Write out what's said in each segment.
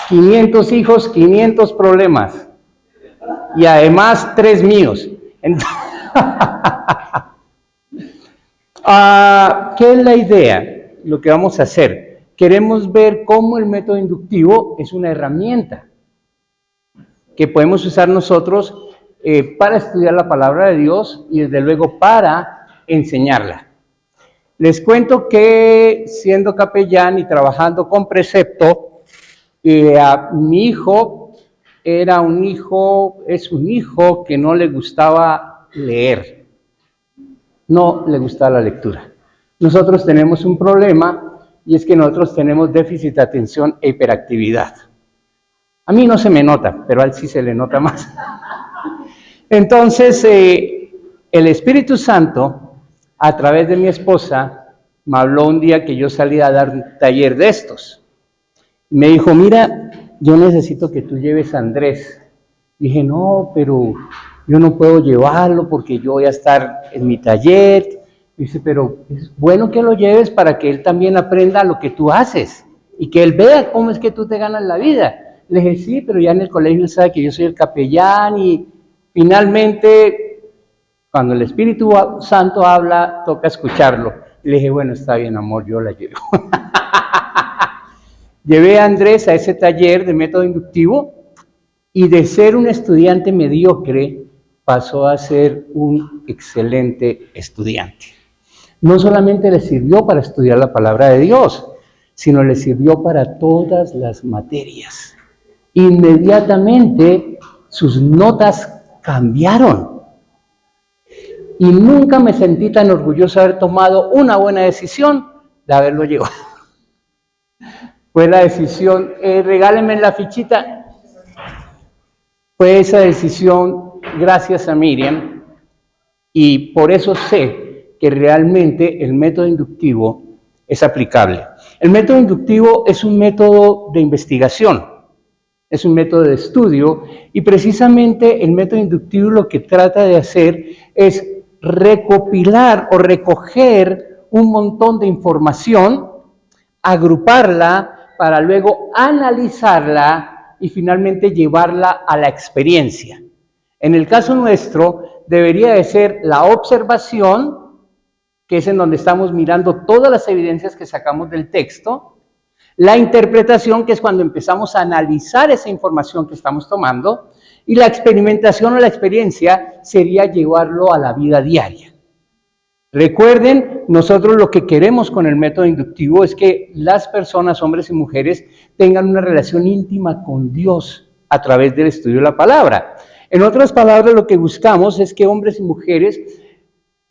500 hijos, 500 problemas. Y además 3 míos. Entonces, ¿qué es la idea? Lo que vamos a hacer. Queremos ver cómo el método inductivo es una herramienta que podemos usar nosotros para estudiar la palabra de Dios y desde luego para enseñarla. Les cuento que siendo capellán y trabajando con precepto, mi hijo es un hijo que no le gustaba leer, no le gustaba la lectura. Nosotros tenemos un problema y es que nosotros tenemos déficit de atención e hiperactividad. A mí no se me nota, pero a él sí se le nota más. Entonces, el Espíritu Santo, a través de mi esposa, me habló un día que yo salí a dar un taller de estos. Me dijo, mira, yo necesito que tú lleves a Andrés. Dije, no, pero yo no puedo llevarlo porque yo voy a estar en mi taller. Dice, pero es bueno que lo lleves para que él también aprenda lo que tú haces y que él vea cómo es que tú te ganas la vida. Le dije, sí, pero ya en el colegio él sabe que yo soy el capellán y finalmente, cuando el Espíritu Santo habla, toca escucharlo. Le dije, bueno, está bien, amor, yo la llevo. Llevé a Andrés a ese taller de método inductivo y de ser un estudiante mediocre pasó a ser un excelente estudiante. No solamente le sirvió para estudiar la palabra de Dios, sino le sirvió para todas las materias. Inmediatamente sus notas cambiaron. Y nunca me sentí tan orgulloso de haber tomado una buena decisión de haberlo llevado. Fue la decisión, regálenme la fichita. Fue esa decisión gracias a Miriam y por eso sé que realmente el método inductivo es aplicable. El método inductivo es un método de investigación, es un método de estudio y precisamente el método inductivo lo que trata de hacer es recopilar o recoger un montón de información, agruparla para luego analizarla y finalmente llevarla a la experiencia. En el caso nuestro debería de ser la observación, que es en donde estamos mirando todas las evidencias que sacamos del texto, la interpretación, que es cuando empezamos a analizar esa información que estamos tomando, y la experimentación o la experiencia sería llevarlo a la vida diaria. Recuerden, nosotros lo que queremos con el método inductivo es que las personas, hombres y mujeres, tengan una relación íntima con Dios a través del estudio de la palabra. En otras palabras, lo que buscamos es que hombres y mujeres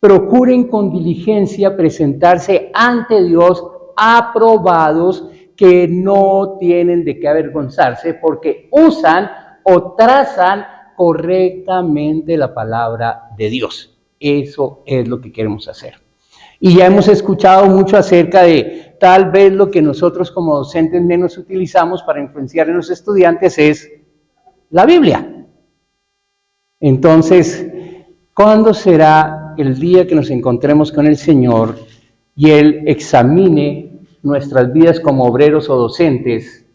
procuren con diligencia presentarse ante Dios aprobados, que no tienen de qué avergonzarse porque usan o trazan correctamente la palabra de Dios. Eso es lo que queremos hacer. Y ya hemos escuchado mucho acerca de tal vez lo que nosotros como docentes menos utilizamos para influenciar en los estudiantes es la Biblia. Entonces, ¿cuándo será el día que nos encontremos con el Señor y Él examine nuestras vidas como obreros o docentes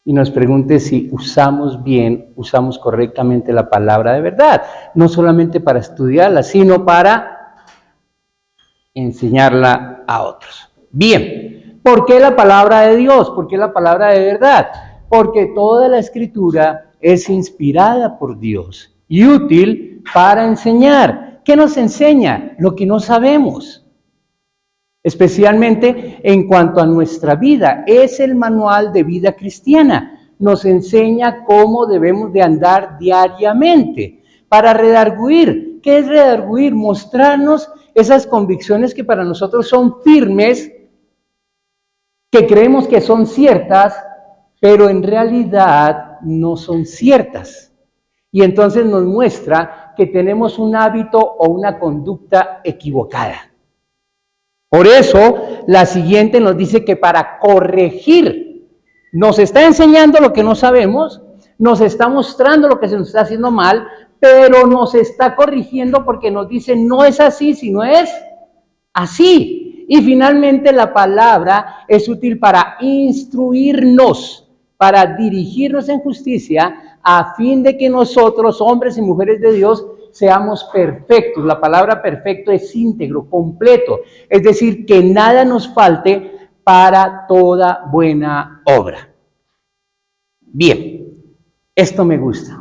y nos pregunte si usamos bien, usamos correctamente la palabra de verdad? No solamente para estudiarla, sino para enseñarla a otros. Bien, ¿por qué la palabra de Dios? ¿Por qué la palabra de verdad? Porque toda la Escritura es inspirada por Dios y útil para enseñar. ¿Qué nos enseña? Lo que no sabemos. Especialmente en cuanto a nuestra vida. Es el manual de vida cristiana. Nos enseña cómo debemos de andar diariamente para redarguir. ¿Qué es redarguir? Mostrarnos esas convicciones que para nosotros son firmes, que creemos que son ciertas, pero en realidad no son ciertas. Y entonces nos muestra que tenemos un hábito o una conducta equivocada. Por eso, la siguiente nos dice que para corregir, nos está enseñando lo que no sabemos, nos está mostrando lo que se nos está haciendo mal, pero nos está corrigiendo porque nos dice no es así, sino es así. Y finalmente la palabra es útil para instruirnos para dirigirnos en justicia, a fin de que nosotros, hombres y mujeres de Dios, seamos perfectos. La palabra perfecto es íntegro, completo. Es decir, que nada nos falte para toda buena obra. Bien, esto me gusta.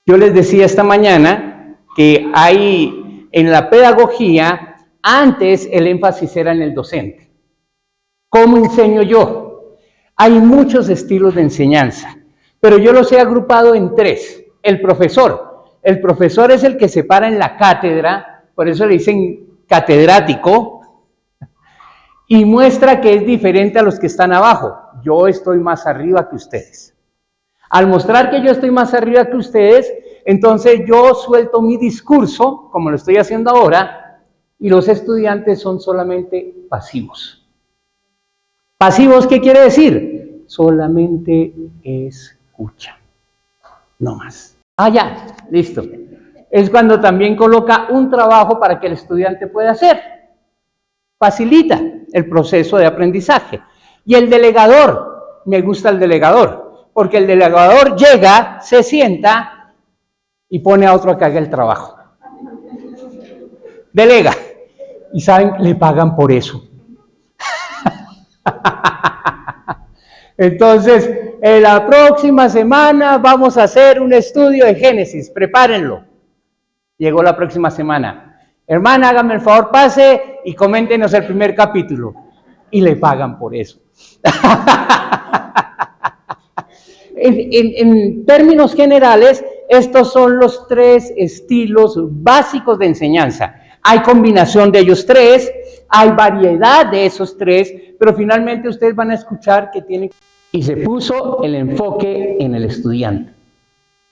Yo les decía esta mañana que hay en la pedagogía, antes el énfasis era en el docente. ¿Cómo enseño yo? Hay muchos estilos de enseñanza, pero yo los he agrupado en tres. El profesor. El profesor es el que se para en la cátedra, por eso le dicen catedrático, y muestra que es diferente a los que están abajo. Yo estoy más arriba que ustedes. Al mostrar que yo estoy más arriba que ustedes, entonces yo suelto mi discurso, como lo estoy haciendo ahora, y los estudiantes son solamente pasivos. ¿Pasivos qué quiere decir? Solamente escuchan, no más. Ya, listo. Es cuando también coloca un trabajo para que el estudiante pueda hacer. Facilita el proceso de aprendizaje. Y el delegador, me gusta el delegador, porque el delegador llega, se sienta y pone a otro a que haga el trabajo. Delega. Y saben, le pagan por eso. Entonces, en la próxima semana vamos a hacer un estudio de Génesis, prepárenlo. Llegó la próxima semana. Hermana, hágame el favor, pase y coméntenos el primer capítulo. Y le pagan por eso. En términos generales, estos son los tres estilos básicos de enseñanza. Hay combinación de ellos tres, hay variedad de esos tres, pero finalmente ustedes van a escuchar que tienen... Y se puso el enfoque en el estudiante.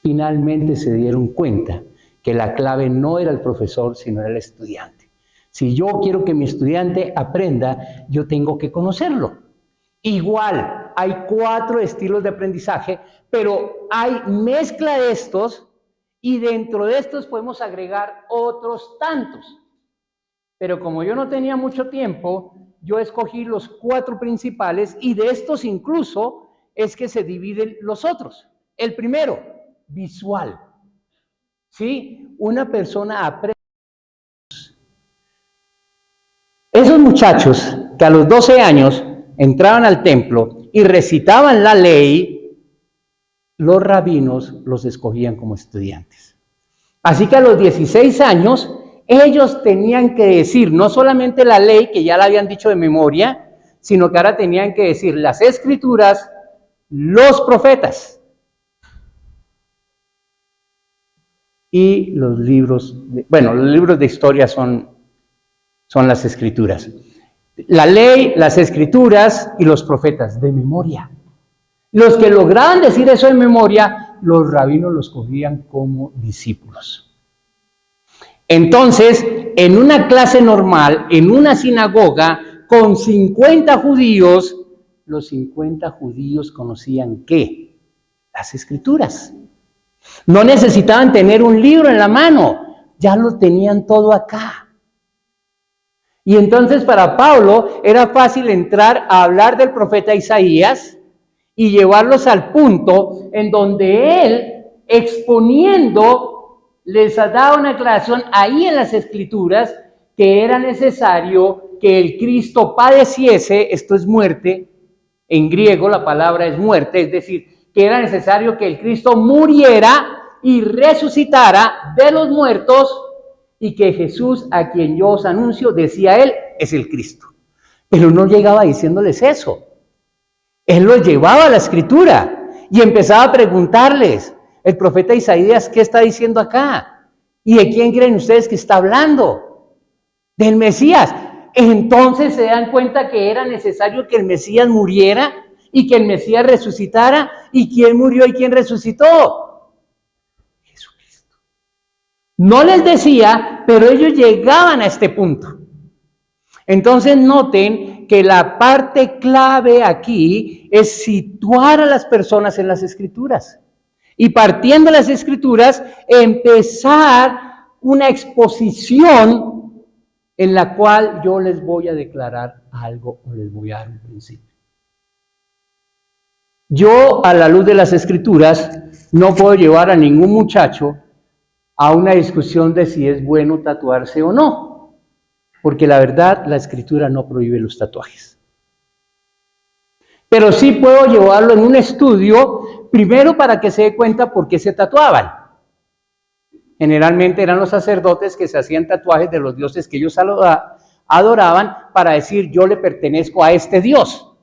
Finalmente se dieron cuenta que la clave no era el profesor, sino era el estudiante. Si yo quiero que mi estudiante aprenda, yo tengo que conocerlo. Igual, hay 4 estilos de aprendizaje, pero hay mezcla de estos y dentro de estos podemos agregar otros tantos. Pero como yo no tenía mucho tiempo, yo escogí los 4 principales y de estos incluso es que se dividen los otros. El primero, visual. ¿Sí? Una persona aprende. Esos muchachos que a los 12 años entraban al templo y recitaban la ley, los rabinos los escogían como estudiantes. Así que a los 16 años, ellos tenían que decir no solamente la ley, que ya la habían dicho de memoria, sino que ahora tenían que decir las escrituras, los profetas y los libros, los libros de historia son las escrituras. La ley, las escrituras y los profetas de memoria. Los que lograban decir eso de memoria, los rabinos los cogían como discípulos. Entonces, en una clase normal, en una sinagoga, con 50 judíos, los 50 judíos conocían ¿qué? Las escrituras. No necesitaban tener un libro en la mano, ya lo tenían todo acá. Y entonces para Pablo era fácil entrar a hablar del profeta Isaías y llevarlos al punto en donde él, exponiendo, les daba una aclaración ahí en las escrituras que era necesario que el Cristo padeciese, esto es muerte, en griego la palabra es muerte, es decir, que era necesario que el Cristo muriera y resucitara de los muertos y que Jesús, a quien yo os anuncio, decía él, es el Cristo. Pero no llegaba diciéndoles eso. Él los llevaba a la escritura y empezaba a preguntarles, el profeta Isaías, ¿qué está diciendo acá? ¿Y de quién creen ustedes que está hablando? Del Mesías. Entonces se dan cuenta que era necesario que el Mesías muriera y que el Mesías resucitara. ¿Y quién murió y quién resucitó? Jesucristo. No les decía, pero ellos llegaban a este punto. Entonces noten que la parte clave aquí es situar a las personas en las escrituras. Y partiendo de las escrituras, empezar una exposición en la cual yo les voy a declarar algo o les voy a dar un principio. Yo, a la luz de las Escrituras, no puedo llevar a ningún muchacho a una discusión de si es bueno tatuarse o no, porque la verdad, la Escritura no prohíbe los tatuajes. Pero sí puedo llevarlo en un estudio, primero para que se dé cuenta por qué se tatuaban. Generalmente eran los sacerdotes que se hacían tatuajes de los dioses que ellos adoraban para decir, yo le pertenezco a este Dios.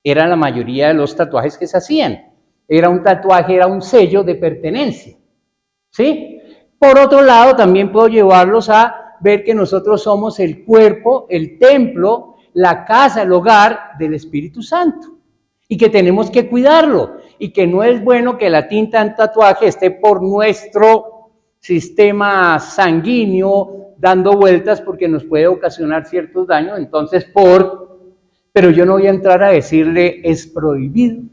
Era la mayoría de los tatuajes que se hacían. Era un tatuaje, era un sello de pertenencia. ¿Sí? Por otro lado, también puedo llevarlos a ver que nosotros somos el cuerpo, el templo, la casa, el hogar del Espíritu Santo. Y que tenemos que cuidarlo. Y que no es bueno que la tinta en tatuaje esté por nuestro sistema sanguíneo dando vueltas porque nos puede ocasionar ciertos daños. Entonces, pero yo no voy a entrar a decirle es prohibido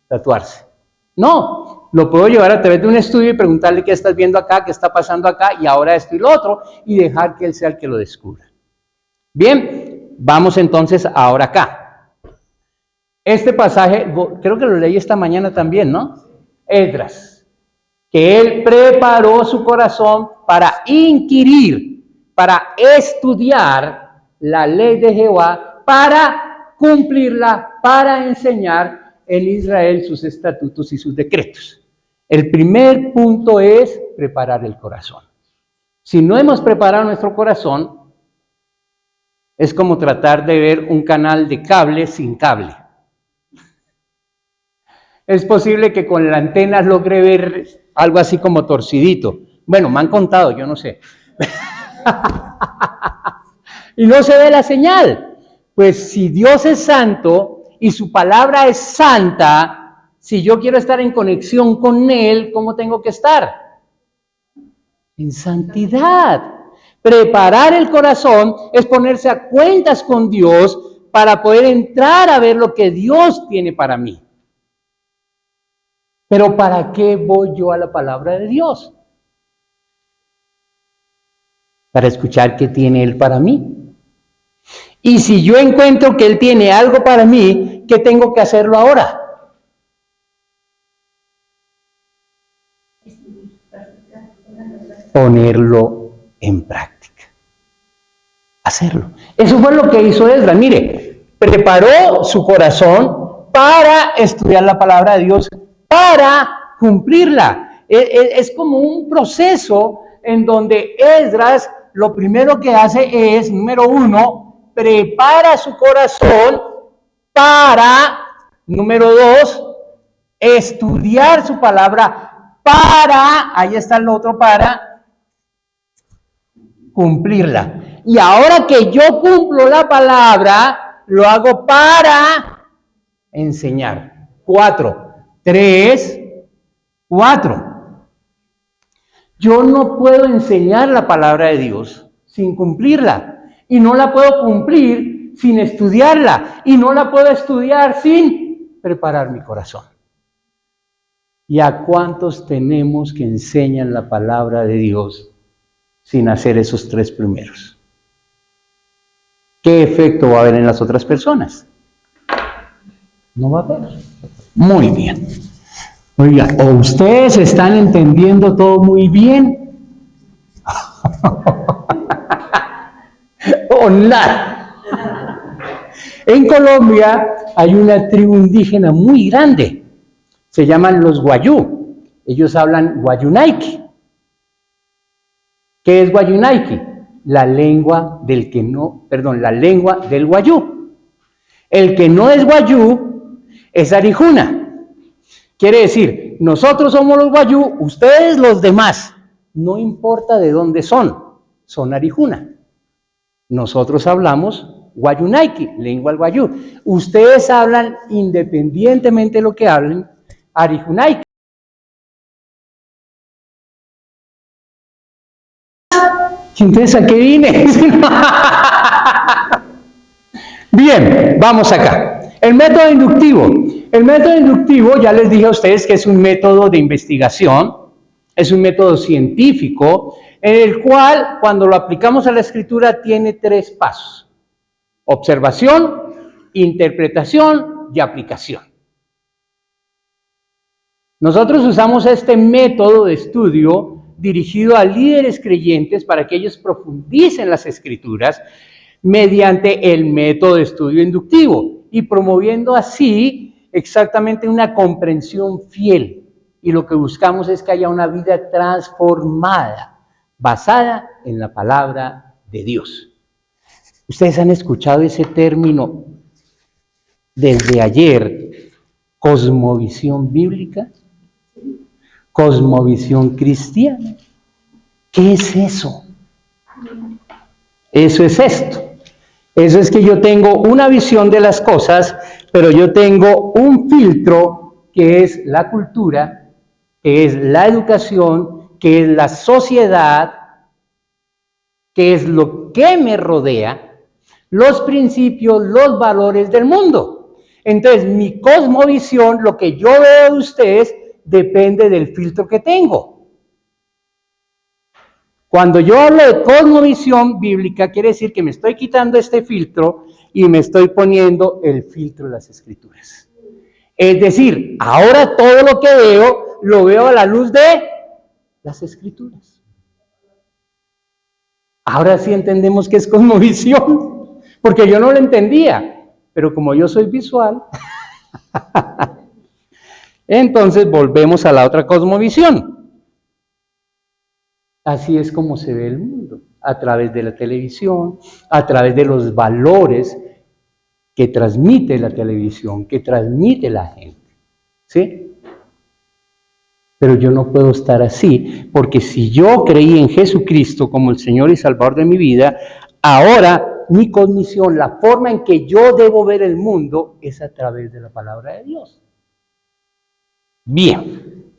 tatuarse. No, lo puedo llevar a través de un estudio y preguntarle qué estás viendo acá, qué está pasando acá, y ahora esto y lo otro, y dejar que él sea el que lo descubra. Bien, vamos entonces ahora acá. Este pasaje, creo que lo leí esta mañana también, ¿no? Esdras, que él preparó su corazón para inquirir, para estudiar la ley de Jehová, para cumplirla, para enseñar en Israel sus estatutos y sus decretos. El primer punto es preparar el corazón. Si no hemos preparado nuestro corazón, es como tratar de ver un canal de cable sin cable. Es posible que con la antena logre ver algo así como torcidito. Bueno, me han contado, yo no sé. Y no se ve la señal. Pues si Dios es santo y su palabra es santa, si yo quiero estar en conexión con Él, ¿cómo tengo que estar? En santidad. Preparar el corazón es ponerse a cuentas con Dios para poder entrar a ver lo que Dios tiene para mí. Pero ¿para qué voy yo a la palabra de Dios? Para escuchar qué tiene Él para mí. Y si yo encuentro que Él tiene algo para mí, ¿qué tengo que hacerlo ahora? Ponerlo en práctica. Hacerlo. Eso fue lo que hizo Esdras. Mire, preparó su corazón para estudiar la palabra de Dios, para cumplirla. Es como un proceso en donde Esdras lo primero que hace es, número uno, prepara su corazón para, número dos, estudiar su palabra para, ahí está el otro para, cumplirla. Y ahora que yo cumplo la palabra, lo hago para enseñar. 4, 3, 4. Yo no puedo enseñar la palabra de Dios sin cumplirla. Y no la puedo cumplir sin estudiarla. Y no la puedo estudiar sin preparar mi corazón. ¿Y a cuántos tenemos que enseñan la palabra de Dios sin hacer esos 3 primeros? ¿Qué efecto va a haber en las otras personas? No va a haber. Muy bien. Oiga, o ustedes están entendiendo todo muy bien, o nada. En Colombia hay una tribu indígena muy grande. Se llaman los Guayú. Ellos hablan Guayunaiki. ¿Qué es Guayunaiki? La lengua del Guayú. El que no es Guayú es Arijuna. Quiere decir, nosotros somos los Guayú, ustedes los demás. No importa de dónde son Arijuna. Nosotros hablamos Guayunaiki, lengua del Guayú. Ustedes hablan, independientemente de lo que hablen, Arijunaiki. Entonces, ¿a qué vine? Bien, vamos acá. El método inductivo. El método inductivo, ya les dije a ustedes que es un método de investigación, es un método científico, en el cual, cuando lo aplicamos a la escritura, tiene 3 pasos. Observación, interpretación y aplicación. Nosotros usamos este método de estudio dirigido a líderes creyentes para que ellos profundicen las Escrituras mediante el método de estudio inductivo y promoviendo así exactamente una comprensión fiel. Y lo que buscamos es que haya una vida transformada, basada en la palabra de Dios. ¿Ustedes han escuchado ese término desde ayer? Cosmovisión bíblica, cosmovisión cristiana. ¿Qué es eso? Eso es esto. Eso es que yo tengo una visión de las cosas, pero yo tengo un filtro que es la cultura, que es la educación, que es la sociedad, que es lo que me rodea, los principios, los valores del mundo. Entonces, mi cosmovisión, lo que yo veo de ustedes, depende del filtro que tengo. Cuando yo hablo de cosmovisión bíblica, quiere decir que me estoy quitando este filtro y me estoy poniendo el filtro de las Escrituras. Es decir, ahora todo lo que veo, lo veo a la luz de las Escrituras. Ahora sí entendemos qué es cosmovisión, porque yo no lo entendía. Pero como yo soy visual, entonces volvemos a la otra cosmovisión. Así es como se ve el mundo, a través de la televisión, a través de los valores que transmite la televisión, que transmite la gente. ¿Sí? Pero yo no puedo estar así, porque si yo creí en Jesucristo como el Señor y Salvador de mi vida, ahora mi cognición, la forma en que yo debo ver el mundo es a través de la palabra de Dios. Bien,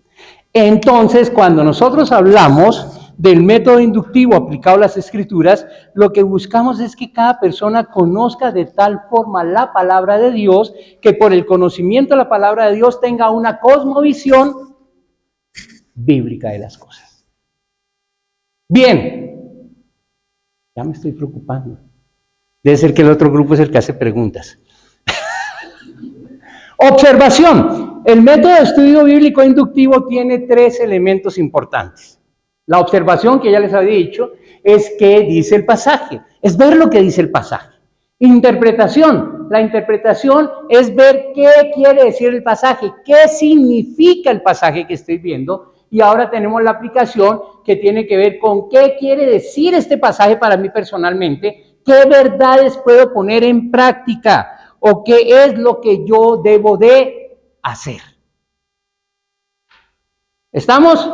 entonces cuando nosotros hablamos del método inductivo aplicado a las Escrituras, lo que buscamos es que cada persona conozca de tal forma la palabra de Dios, que por el conocimiento de la palabra de Dios tenga una cosmovisión bíblica de las cosas. Bien, ya me estoy preocupando. Debe ser que el otro grupo es el que hace preguntas. Observación. El método de estudio bíblico inductivo tiene 3 elementos importantes. La observación, que ya les había dicho, es qué dice el pasaje. Es ver lo que dice el pasaje. Interpretación. La interpretación es ver qué quiere decir el pasaje, qué significa el pasaje que estoy viendo. Y ahora tenemos la aplicación que tiene que ver con qué quiere decir este pasaje para mí personalmente. ¿Qué verdades puedo poner en práctica? ¿O qué es lo que yo debo de hacer? ¿Estamos?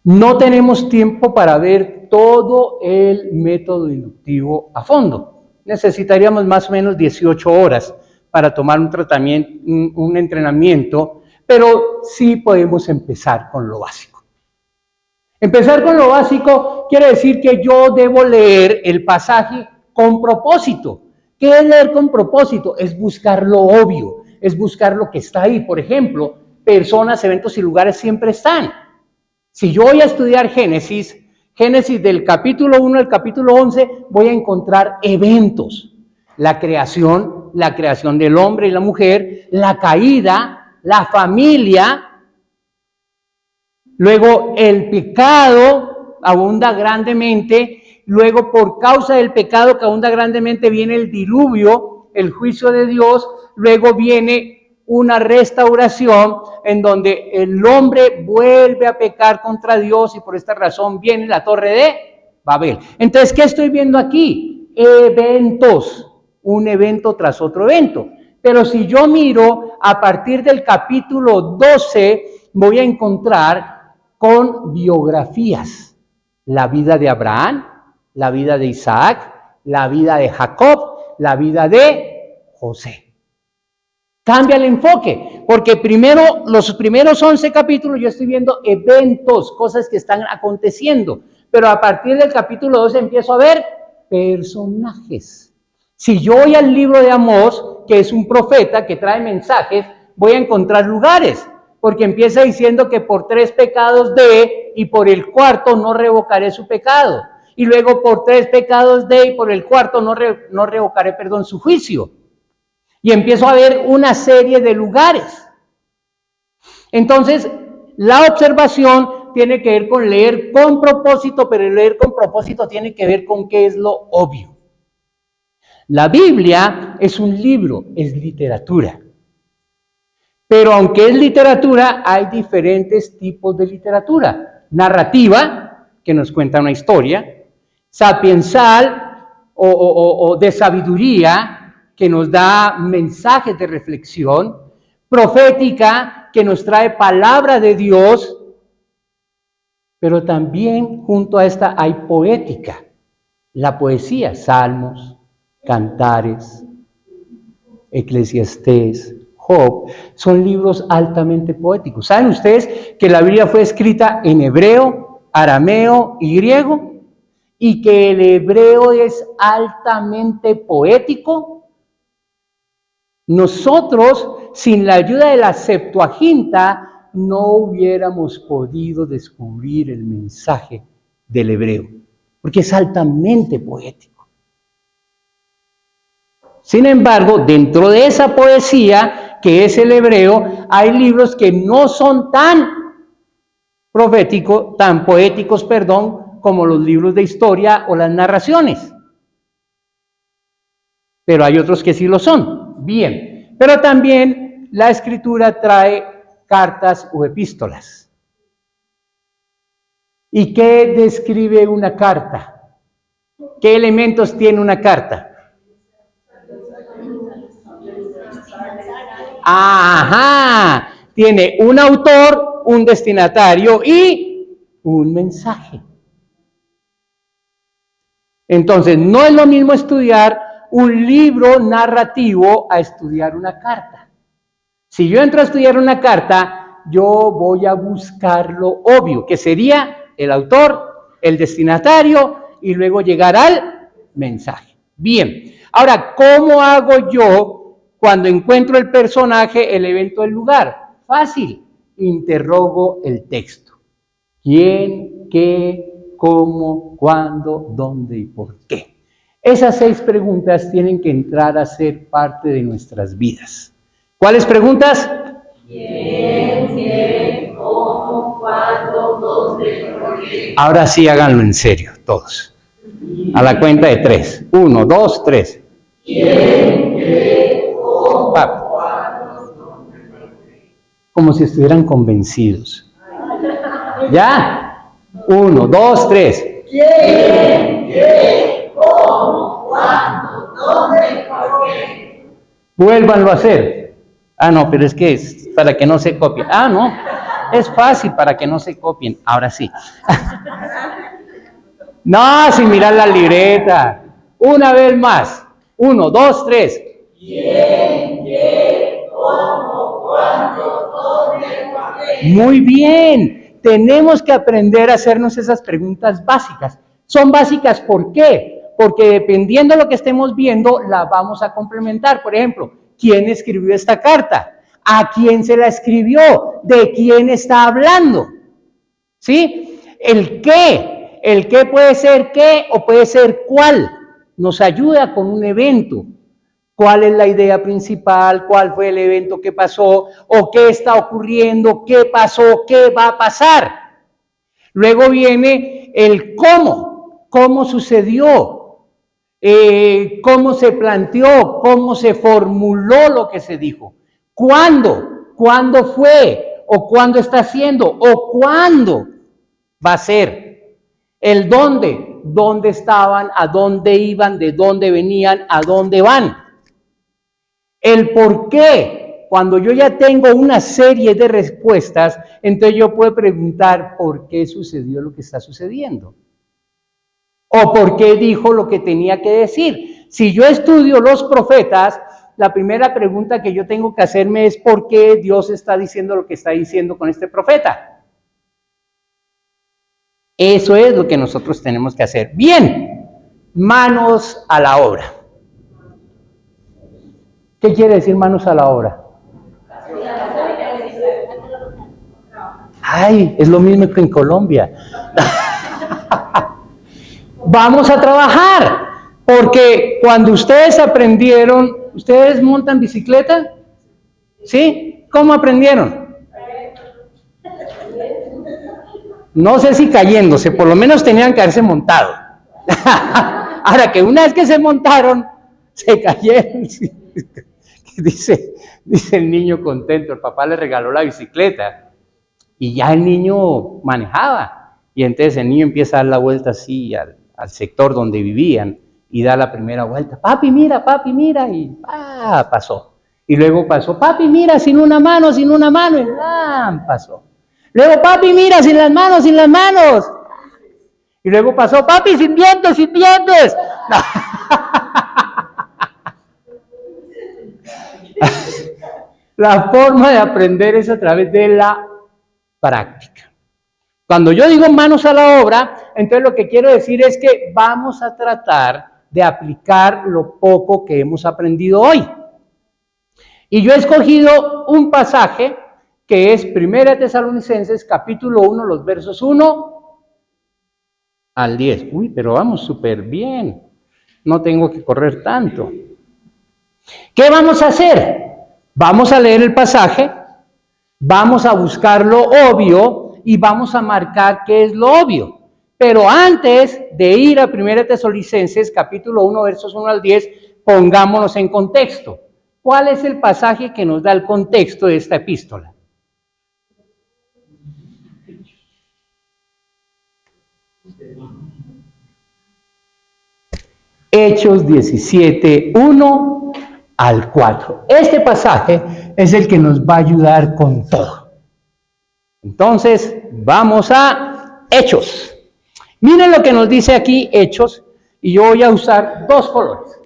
No tenemos tiempo para ver todo el método inductivo a fondo. Necesitaríamos más o menos 18 horas para tomar un tratamiento, un entrenamiento, pero sí podemos empezar con lo básico. Empezar con lo básico quiere decir que yo debo leer el pasaje con propósito. ¿Qué es leer con propósito? Es buscar lo obvio, es buscar lo que está ahí. Por ejemplo, personas, eventos y lugares siempre están. Si yo voy a estudiar Génesis del capítulo 1 al capítulo 11, voy a encontrar eventos. La creación del hombre y la mujer, la caída, la familia. Luego el pecado abunda grandemente, luego por causa del pecado que abunda grandemente viene el diluvio, el juicio de Dios, luego viene una restauración en donde el hombre vuelve a pecar contra Dios y por esta razón viene la torre de Babel. Entonces, ¿qué estoy viendo aquí? Eventos, un evento tras otro evento. Pero si yo miro a partir del capítulo 12, voy a encontrar con biografías, la vida de Abraham, la vida de Isaac, la vida de Jacob, la vida de José. Cambia el enfoque, porque primero, los primeros 11 capítulos yo estoy viendo eventos, cosas que están aconteciendo, pero a partir del capítulo 12 empiezo a ver personajes. Si yo voy al libro de Amós, que es un profeta que trae mensajes, voy a encontrar lugares, porque empieza diciendo que por 3 pecados de, y por el cuarto no revocaré su pecado. Y luego por 3 pecados de, y por el cuarto no revocaré, su juicio. Y empiezo a ver una serie de lugares. Entonces, la observación tiene que ver con leer con propósito, pero el leer con propósito tiene que ver con qué es lo obvio. La Biblia es un libro, es literatura. Pero aunque es literatura, hay diferentes tipos de literatura. Narrativa, que nos cuenta una historia, sapiensal o de sabiduría, que nos da mensajes de reflexión, profética, que nos trae palabra de Dios, pero también junto a esta hay poética, la poesía, salmos, cantares, Eclesiastés, Job, son libros altamente poéticos. ¿Saben ustedes que la Biblia fue escrita en hebreo, arameo y griego? Y que el hebreo es altamente poético. Nosotros, sin la ayuda de la Septuaginta, no hubiéramos podido descubrir el mensaje del hebreo, porque es altamente poético. Sin embargo, dentro de esa poesía, que es el hebreo, hay libros que no son tan poéticos, como los libros de historia o las narraciones. Pero hay otros que sí lo son. Bien, pero también la escritura trae cartas o epístolas. ¿Y qué describe una carta? ¿Qué elementos tiene una carta? Ajá, tiene un autor, un destinatario y un mensaje. Entonces, no es lo mismo estudiar un libro narrativo a estudiar una carta. Si yo entro a estudiar una carta, yo voy a buscar lo obvio, que sería el autor, el destinatario y luego llegar al mensaje. Bien, ahora, ¿cómo hago yo cuando encuentro el personaje, el evento, el lugar? Fácil, interrogo el texto. ¿Quién, qué, cómo, cuándo, dónde y por qué? Esas 6 preguntas tienen que entrar a ser parte de nuestras vidas. ¿Cuáles preguntas? ¿Quién, qué, cómo, cuándo, dónde, por qué? Ahora sí háganlo en serio, todos. A la cuenta de 3. 1, 2, 3. ¿Quién, qué, cómo, cuándo, dónde, por qué? Como si estuvieran convencidos. ¿Ya? 1, 2, 3. ¿Quién, qué, cómo, cuándo, dónde, por qué? Vuélvanlo a hacer. Ah, no, pero es que es para que no se copien. Ah, no, es fácil para que no se copien. Ahora sí. No, sin mirar la libreta. Una vez más. 1, 2, 3. ¿Quién, qué, cómo, cuándo, dónde, por qué? Muy bien. Tenemos que aprender a hacernos esas preguntas básicas. Son básicas, ¿por qué? Porque dependiendo de lo que estemos viendo, la vamos a complementar. Por ejemplo, ¿quién escribió esta carta? ¿A quién se la escribió? ¿De quién está hablando? ¿Sí? El qué puede ser qué o puede ser cuál. Nos ayuda con un evento. ¿Cuál es la idea principal? ¿Cuál fue el evento que pasó? ¿O qué está ocurriendo? ¿Qué pasó? ¿Qué va a pasar? Luego viene el cómo. ¿Cómo sucedió? ¿Cómo se planteó? ¿Cómo se formuló lo que se dijo? ¿Cuándo? ¿Cuándo fue? ¿O cuándo está haciendo? ¿O cuándo va a ser? El dónde. ¿Dónde estaban? ¿A dónde iban? ¿De dónde venían? ¿A dónde van? El por qué. Cuando yo ya tengo una serie de respuestas, entonces yo puedo preguntar por qué sucedió lo que está sucediendo. O por qué dijo lo que tenía que decir. Si yo estudio los profetas, la primera pregunta que yo tengo que hacerme es ¿por qué Dios está diciendo lo que está diciendo con este profeta? Eso es lo que nosotros tenemos que hacer. Bien, manos a la obra. ¿Qué quiere decir manos a la obra? Ay, es lo mismo que en Colombia. Vamos a trabajar, porque cuando ustedes aprendieron, ¿ustedes montan bicicleta? ¿Sí? ¿Cómo aprendieron? No sé si cayéndose, por lo menos tenían que haberse montado. Ahora que una vez que se montaron, se cayeron. Dice el niño contento, el papá le regaló la bicicleta y ya el niño manejaba. Y entonces el niño empieza a dar la vuelta así al sector donde vivían y da la primera vuelta. Papi, mira, y pasó. Y luego pasó, papi, mira, sin una mano, y pasó. Luego, papi, mira, sin las manos. Y luego pasó, papi, sin dientes. No. La forma de aprender es a través de la práctica. Cuando yo digo manos a la obra, entonces lo que quiero decir es que vamos a tratar de aplicar lo poco que hemos aprendido hoy. Y yo he escogido un pasaje que es 1 Tesalonicenses, capítulo 1, los versos 1 al 10. Uy, pero vamos súper bien. No tengo que correr tanto. ¿Qué vamos a hacer? Vamos a leer el pasaje, vamos a buscar lo obvio y vamos a marcar qué es lo obvio. Pero antes de ir a 1 Tesalonicenses, capítulo 1, versos 1 al 10, pongámonos en contexto. ¿Cuál es el pasaje que nos da el contexto de esta epístola? Hechos 17, 1 al 4. Este pasaje es el que nos va a ayudar con todo. Entonces, vamos a Hechos. Miren lo que nos dice aquí Hechos, y yo voy a usar dos colores.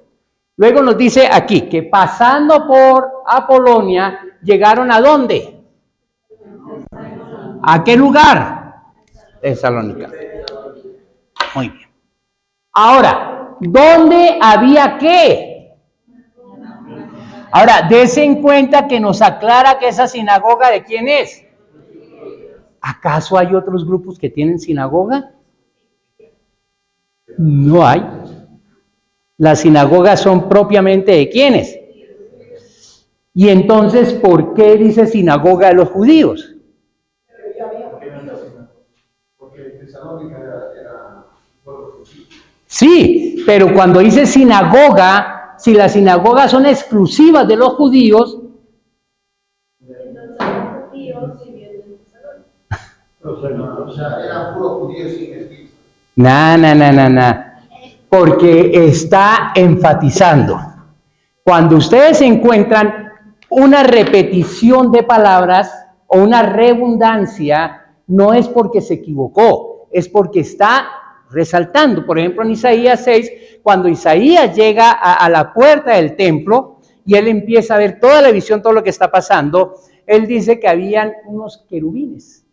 Luego nos dice aquí que pasando por Apolonia, llegaron ¿a dónde? ¿A qué lugar? Tesalónica. Muy bien. Ahora, ¿dónde había qué? Ahora, dése en cuenta que nos aclara que esa sinagoga ¿de quién es? ¿Acaso hay otros grupos que tienen sinagoga? No hay. Las sinagogas son propiamente ¿de quiénes? Y entonces, ¿por qué dice sinagoga de los judíos? Porque Tesalónica era Sí, pero cuando dice sinagoga, si las sinagogas son exclusivas de los judíos, o sea, eran puros judíos sin Cristo. No. Porque está enfatizando. Cuando ustedes encuentran una repetición de palabras o una redundancia, no es porque se equivocó, es porque está resaltando. Por ejemplo, en Isaías 6, cuando Isaías llega a la puerta del templo y él empieza a ver toda la visión, todo lo que está pasando, él dice que habían unos querubines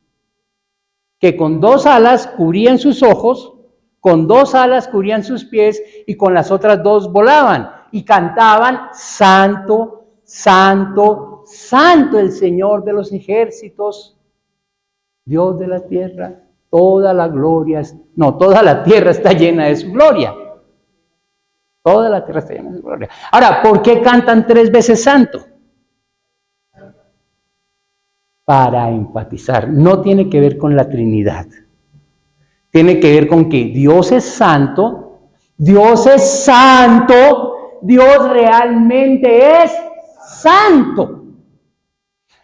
que con 2 alas cubrían sus ojos, con 2 alas cubrían sus pies y con las otras 2 volaban y cantaban: Santo, Santo, Santo el Señor de los ejércitos, Dios de la tierra, toda la tierra está llena de su gloria. Toda la tierra está llena de su gloria. Ahora, ¿por qué cantan 3 veces santo? Para enfatizar, no tiene que ver con la Trinidad. Tiene que ver con que Dios es santo, Dios realmente es santo.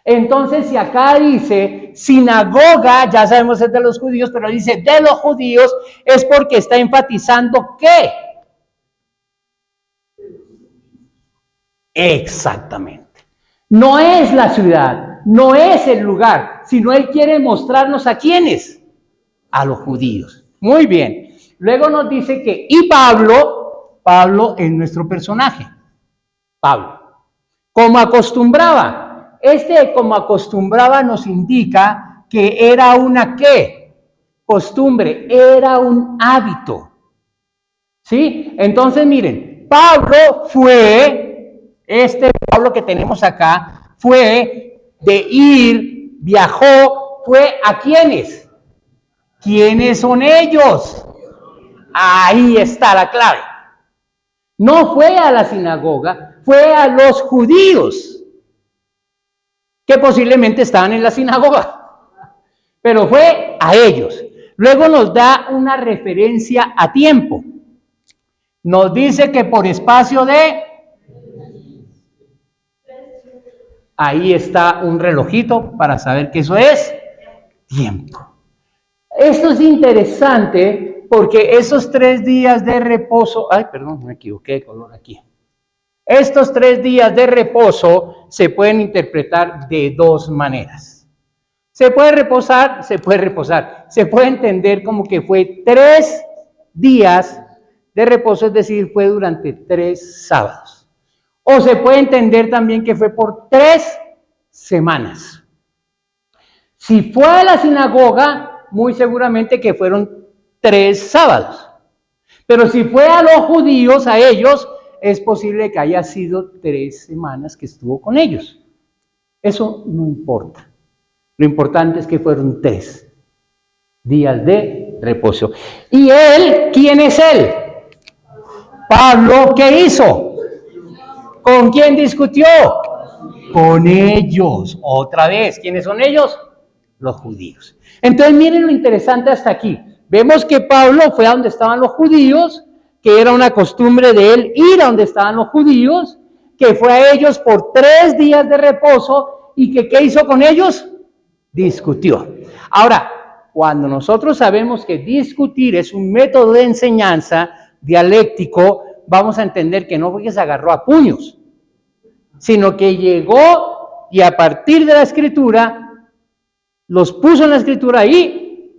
Entonces, si acá dice sinagoga, ya sabemos es de los judíos, pero dice de los judíos, es porque está enfatizando ¿qué? Exactamente. No es la ciudad, no es el lugar, sino él quiere mostrarnos a quiénes, a los judíos. Muy bien. Luego nos dice que, y Pablo es nuestro personaje. Pablo, como acostumbraba. Como acostumbraba nos indica que era una ¿qué? Costumbre, era un hábito. ¿Sí? Entonces miren, Pablo fue, Pablo que tenemos acá, fue de ir, viajó, fue ¿a quiénes? ¿Quiénes son ellos? Ahí está la clave. No fue a la sinagoga, fue a los judíos que posiblemente estaban en la sinagoga. pero fue a ellos. Luego nos da una referencia a tiempo. Nos dice que por espacio de... Ahí está un relojito para saber que eso es tiempo. Esto es interesante porque esos 3 días de reposo... Ay, perdón, me equivoqué de color aquí. Estos 3 días de reposo se pueden interpretar de 2 maneras. Se puede reposar. Se puede entender como que fue 3 días de reposo, es decir, fue durante 3 sábados. O se puede entender también que fue por 3 semanas. Si fue a la sinagoga, muy seguramente que fueron 3 sábados. Pero si fue a los judíos, a ellos, es posible que haya sido 3 semanas que estuvo con ellos. Eso no importa. Lo importante es que fueron 3 días de reposo. ¿Y él? ¿Quién es él? Pablo, ¿qué hizo? ¿Con quién discutió? Con ellos. Otra vez, ¿quiénes son ellos? Los judíos. Entonces miren lo interesante hasta aquí. Vemos que Pablo fue a donde estaban los judíos, que era una costumbre de él ir a donde estaban los judíos, que fue a ellos por 3 días de reposo y que ¿qué hizo con ellos? Discutió. Ahora, cuando nosotros sabemos que discutir es un método de enseñanza dialéctico, vamos a entender que no fue que se agarró a puños, sino que llegó y a partir de la escritura los puso en la escritura y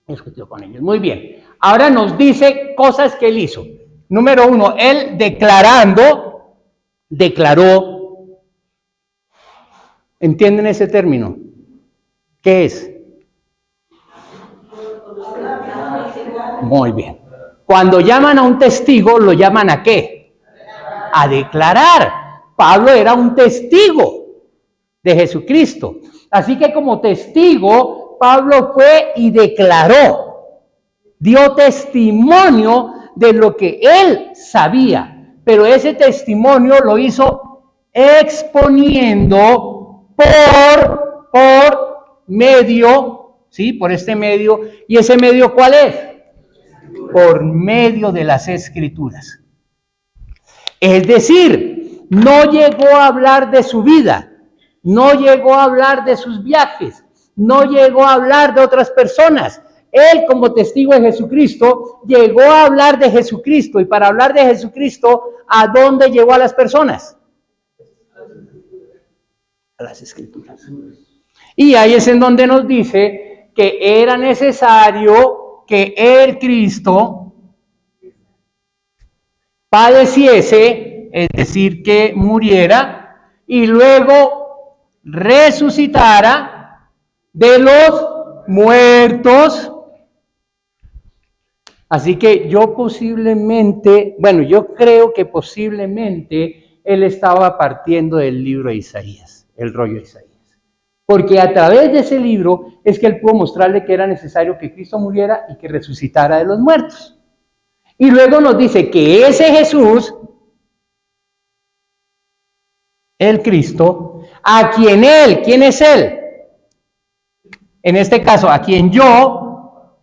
discutió con ellos. Muy bien. Ahora nos dice cosas que él hizo. Número 1, él declaró. ¿Entienden ese término? ¿Qué es? Muy bien. Cuando llaman a un testigo, ¿lo llaman a qué? A declarar. Pablo era un testigo de Jesucristo. Así que como testigo, Pablo fue y declaró, dio testimonio de lo que él sabía, pero ese testimonio lo hizo exponiendo por medio, ¿sí? Por este medio. ¿Y ese medio cuál es? Por medio de las Escrituras. Es decir, no llegó a hablar de su vida, no llegó a hablar de sus viajes, no llegó a hablar de otras personas. Él, como testigo de Jesucristo, llegó a hablar de Jesucristo. Y para hablar de Jesucristo, ¿a dónde llevó a las personas? A las Escrituras. Y ahí es en donde nos dice que era necesario que el Cristo padeciese, es decir, que muriera, y luego resucitara de los muertos. Así que yo creo que posiblemente él estaba partiendo del libro de Isaías, el rollo de Isaías. Porque a través de ese libro es que él pudo mostrarle que era necesario que Cristo muriera y que resucitara de los muertos. Y luego nos dice que ese Jesús, el Cristo, a quien él, ¿quién es él? En este caso, a quien yo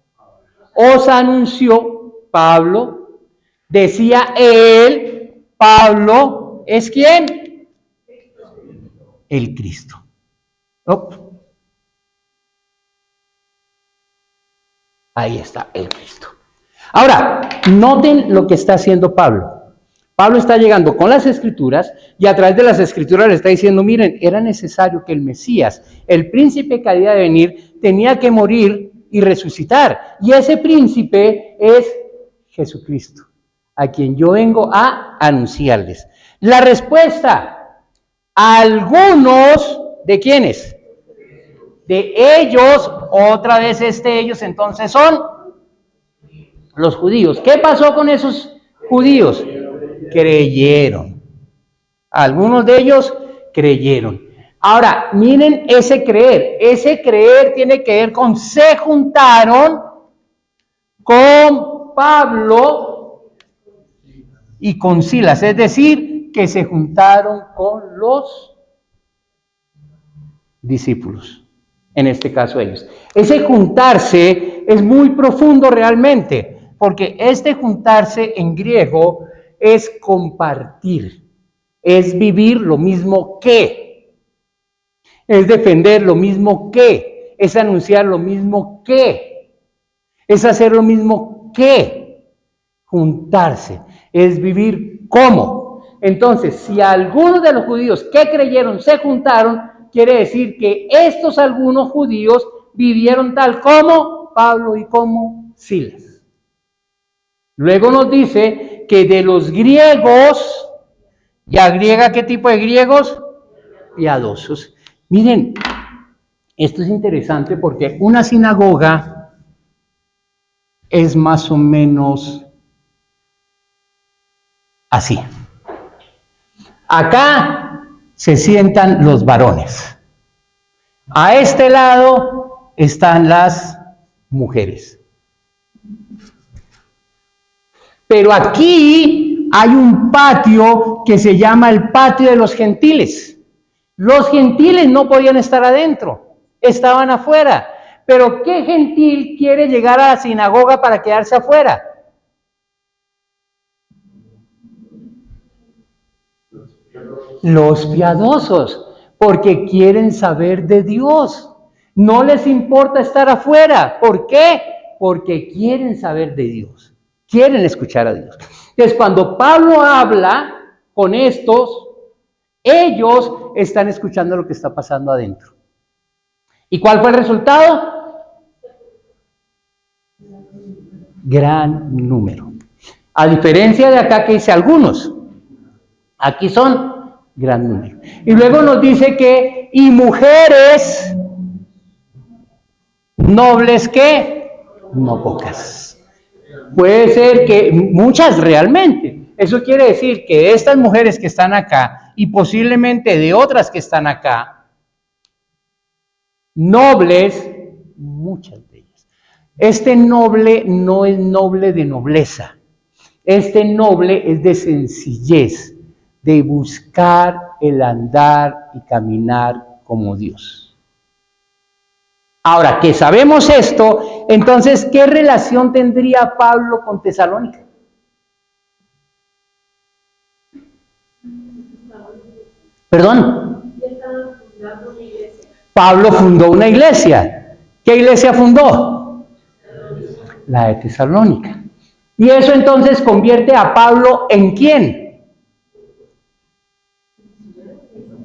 os anunció, Pablo, decía él, Pablo, ¿es quién? El Cristo. Ahí está el Cristo. Ahora, noten lo que está haciendo Pablo. Pablo está llegando con las Escrituras y a través de las Escrituras le está diciendo, miren, era necesario que el Mesías, el príncipe que había de venir, tenía que morir y resucitar. Y ese príncipe es Jesucristo, a quien yo vengo a anunciarles. La respuesta, algunos, ¿de quiénes? De ellos, otra vez ellos entonces son los judíos. ¿Qué pasó con esos judíos? Creyeron. Algunos de ellos creyeron. Ahora, miren ese creer tiene que ver con se juntaron con Pablo y con Silas, es decir, que se juntaron con los discípulos. en este caso ellos. Ese juntarse es muy profundo realmente, porque este juntarse en griego es compartir, es vivir lo mismo que, es defender lo mismo que, es anunciar lo mismo que, es hacer lo mismo que, juntarse, es vivir como. Entonces, si algunos de los judíos que creyeron se juntaron, quiere decir que estos algunos judíos vivieron tal como Pablo y como Silas. Luego nos dice que de los griegos, ¿ya griega qué tipo de griegos? Piadosos. Miren, esto es interesante porque una sinagoga es más o menos así. Acá se sientan los varones. A este lado están las mujeres. Pero aquí hay un patio que se llama el patio de los gentiles. Los gentiles no podían estar adentro, estaban afuera. Pero ¿qué gentil quiere llegar a la sinagoga para quedarse afuera? Los piadosos, porque quieren saber de Dios. No les importa estar afuera. ¿Por qué? Porque quieren saber de Dios. Quieren escuchar a Dios. Entonces, cuando Pablo habla con estos, ellos están escuchando lo que está pasando adentro. ¿Y cuál fue el resultado? Gran número. A diferencia de acá que dice algunos, aquí son gran número. Y luego nos dice que, y mujeres nobles que, no pocas. Puede ser que muchas realmente. Eso quiere decir que de estas mujeres que están acá y posiblemente de otras que están acá, nobles, muchas de ellas. Este noble no es noble de nobleza. Este noble es de sencillez, de buscar el andar y caminar como Dios. Ahora, que sabemos esto, entonces, ¿qué relación tendría Pablo con Tesalónica? ¿Perdón? Pablo fundó una iglesia. ¿Qué iglesia fundó? La de Tesalónica. Y eso entonces convierte a Pablo ¿en quién?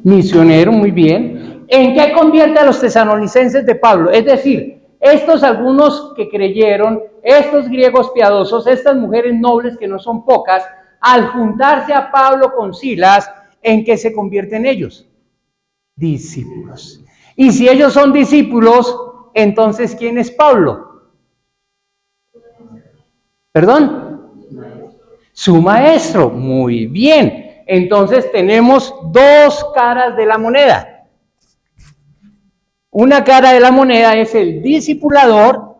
Misionero, muy bien. ¿En qué convierte a los tesalonicenses de Pablo? Es decir, estos algunos que creyeron, estos griegos piadosos, estas mujeres nobles que no son pocas, al juntarse a Pablo con Silas, ¿en qué se convierten ellos? Discípulos. Y si ellos son discípulos, entonces ¿quién es Pablo? ¿Perdón? Su maestro. Muy bien. Entonces tenemos dos caras de la moneda. Una cara de la moneda es el discipulador.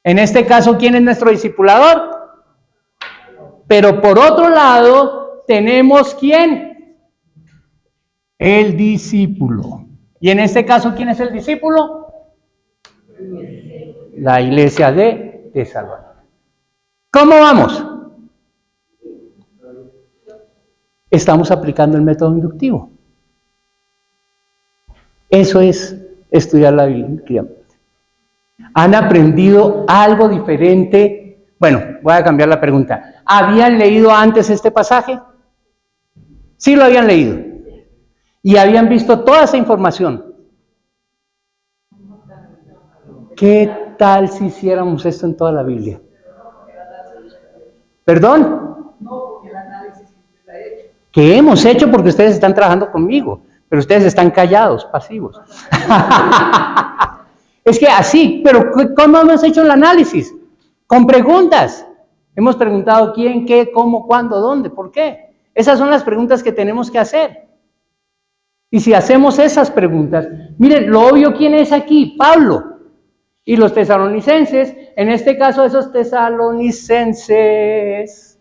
En este caso, ¿quién es nuestro discipulador? Pero por otro lado, tenemos ¿quién? El discípulo. Y en este caso, ¿quién es el discípulo? La iglesia de Tesalónica. ¿Cómo vamos? Estamos aplicando el método inductivo. Eso es estudiar la Biblia. ¿Han aprendido algo diferente? Bueno, voy a cambiar la pregunta. ¿Habían leído antes este pasaje? Sí lo habían leído. ¿Y habían visto toda esa información? ¿Qué tal si hiciéramos esto en toda la Biblia? ¿Perdón? ¿Qué hemos hecho? Porque ustedes están trabajando conmigo, pero ustedes están callados, pasivos. Es que así, pero ¿cómo hemos hecho el análisis? Con preguntas. Hemos preguntado quién, qué, cómo, cuándo, dónde, por qué. Esas son las preguntas que tenemos que hacer. Y si hacemos esas preguntas, miren, lo obvio, ¿quién es aquí? Pablo. Y los tesalonicenses, en este caso esos tesalonicenses.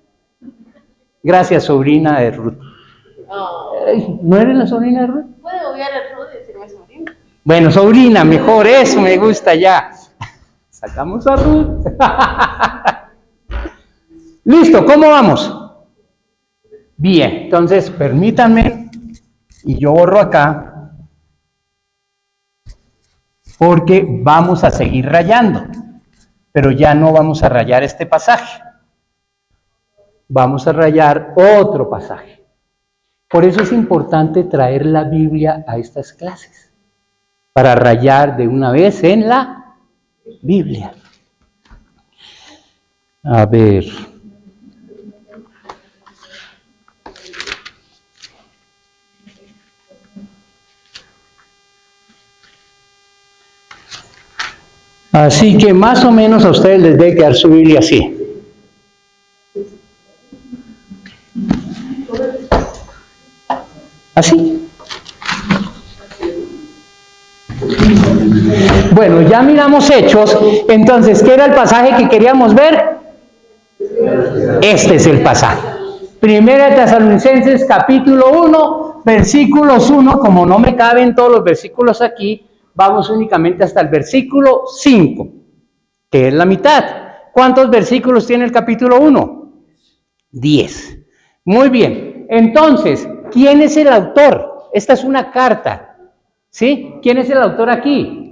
Gracias, sobrina de Ruth. ¿No eres la sobrina de Ruth? Puedo cambiar a Ruth y decirme sobrina. Bueno, sobrina, mejor, eso me gusta ya. Sacamos a Ruth. Listo, ¿cómo vamos? Bien, entonces permítanme, y yo borro acá, porque vamos a seguir rayando, pero ya no vamos a rayar este pasaje. Vamos a rayar otro pasaje. Por eso es importante traer la Biblia a estas clases, para rayar de una vez en la Biblia. A ver. Así que más o menos a ustedes les debe quedar su Biblia así. Así. Bueno, ya miramos Hechos. Entonces, ¿qué era el pasaje que queríamos ver? Este es el pasaje. Primera de Tesalonicenses, capítulo 1, versículos 1. Como no me caben todos los versículos aquí, vamos únicamente hasta el versículo 5, que es la mitad. ¿Cuántos versículos tiene el capítulo 1? 10. Muy bien. Entonces, ¿quién es el autor? Esta es una carta, ¿sí? ¿Quién es el autor aquí?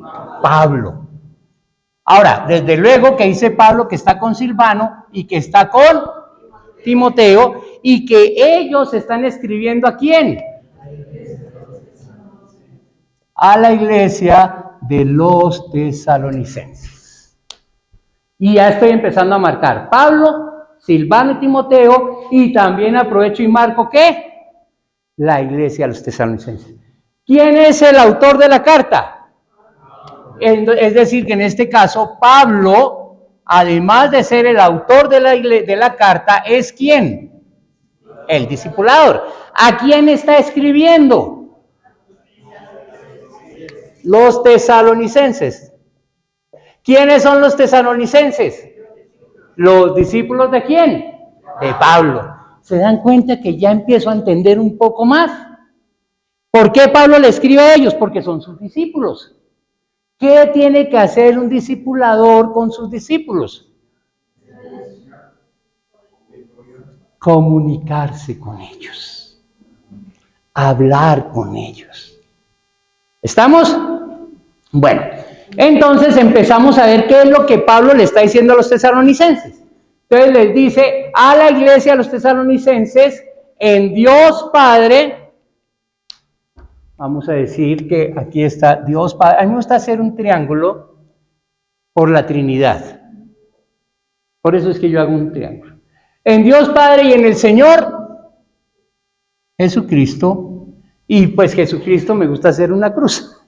Pablo. Ahora, desde luego que dice Pablo que está con Silvano y que está con Timoteo y que ellos están escribiendo ¿a quién? A la iglesia de los tesalonicenses. Y ya estoy empezando a marcar Pablo, Silvano y Timoteo, y también aprovecho y marco ¿qué? La iglesia de los tesalonicenses. ¿Quién es el autor de la carta? Es decir, que en este caso Pablo, además de ser el autor de la carta, ¿es quién? El discipulador. ¿A quién está escribiendo? Los tesalonicenses. ¿Quiénes son los tesalonicenses? ¿Los discípulos de quién? De Pablo. ¿Se dan cuenta que ya empiezo a entender un poco más? ¿Por qué Pablo le escribe a ellos? Porque son sus discípulos. ¿Qué tiene que hacer un discipulador con sus discípulos? Comunicarse con ellos. Hablar con ellos. ¿Estamos? Bueno, entonces empezamos a ver qué es lo que Pablo le está diciendo a los tesalonicenses. Entonces les dice a la iglesia de los tesalonicenses, en Dios Padre. Vamos a decir que aquí está Dios Padre. A mí me gusta hacer un triángulo por la Trinidad. Por eso es que yo hago un triángulo. En Dios Padre y en el Señor Jesucristo. Y pues Jesucristo me gusta hacer una cruz.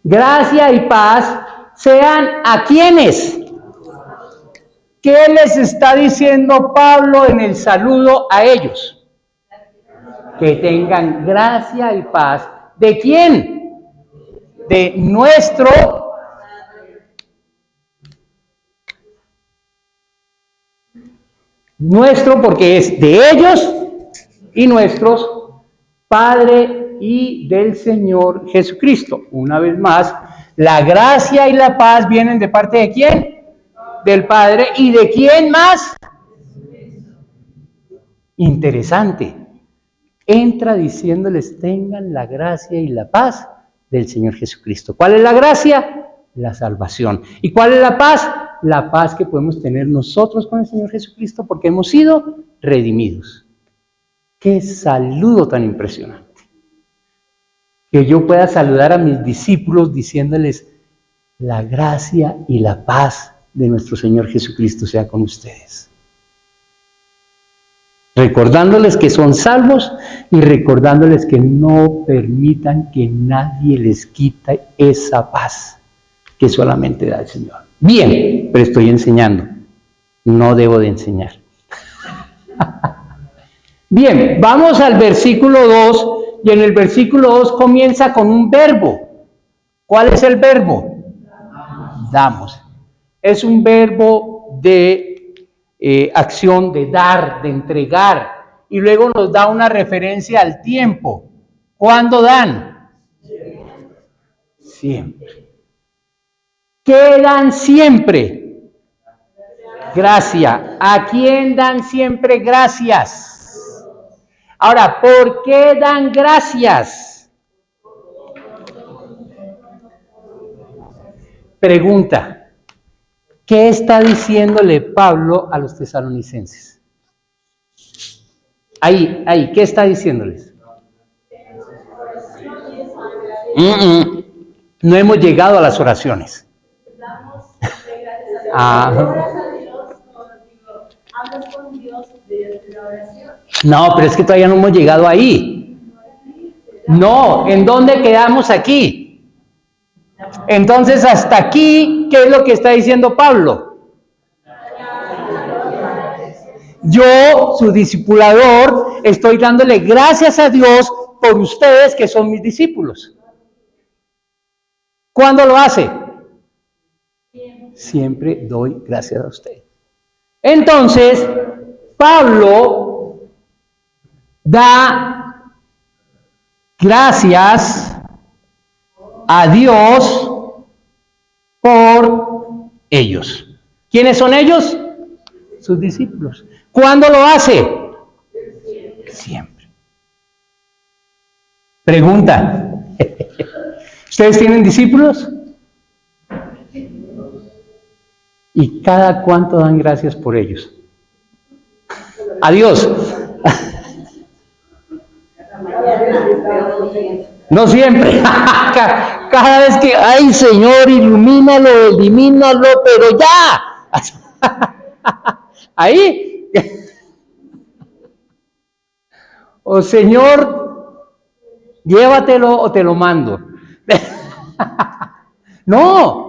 Gracia y paz sean a quienes. ¿Qué les está diciendo Pablo en el saludo a ellos? Que tengan gracia y paz. ¿De quién? De nuestro porque es de ellos y nuestros, Padre y del Señor Jesucristo. Una vez más, la gracia y la paz vienen de parte de quién? Del Padre. ¿Y de quién más? Interesante. Entra diciéndoles tengan la gracia y la paz del Señor Jesucristo. ¿Cuál es la gracia? La salvación. ¿Y cuál es la paz? La paz que podemos tener nosotros con el Señor Jesucristo porque hemos sido redimidos. ¡Qué saludo tan impresionante! Que yo pueda saludar a mis discípulos diciéndoles la gracia y la paz de nuestro Señor Jesucristo sea con ustedes. Recordándoles que son salvos y recordándoles que no permitan que nadie les quite esa paz que solamente da el Señor. Bien, pero estoy enseñando, no debo de enseñar. Bien, vamos al versículo 2 y en el versículo 2 comienza con un verbo. ¿Cuál es el verbo? Damos. Es un verbo de acción, de dar, de entregar, y luego nos da una referencia al tiempo. ¿Cuándo dan? siempre. ¿Qué dan siempre? Gracia. ¿A quién dan siempre gracias? Ahora, ¿por qué dan gracias? Pregunta, ¿qué está diciéndole Pablo a los tesalonicenses? Ahí, ¿qué está diciéndoles? No hemos llegado a las oraciones. No, pero es que todavía no hemos llegado ahí. No, ¿en dónde quedamos aquí? Entonces, hasta aquí, ¿qué es lo que está diciendo Pablo? Yo, su discipulador, estoy dándole gracias a Dios por ustedes que son mis discípulos. ¿Cuándo lo hace? Siempre doy gracias a ustedes. Entonces, Pablo da gracias a Dios por ellos. ¿Quiénes son ellos? Sus discípulos. ¿Cuándo lo hace? Siempre. Pregunta. ¿Ustedes tienen discípulos? ¿Y cada cuánto dan gracias por ellos? A Dios. No siempre. Cada vez que, ay Señor, ilumínalo, elimínalo, pero ya. Ahí. O Señor, llévatelo o te lo mando. No.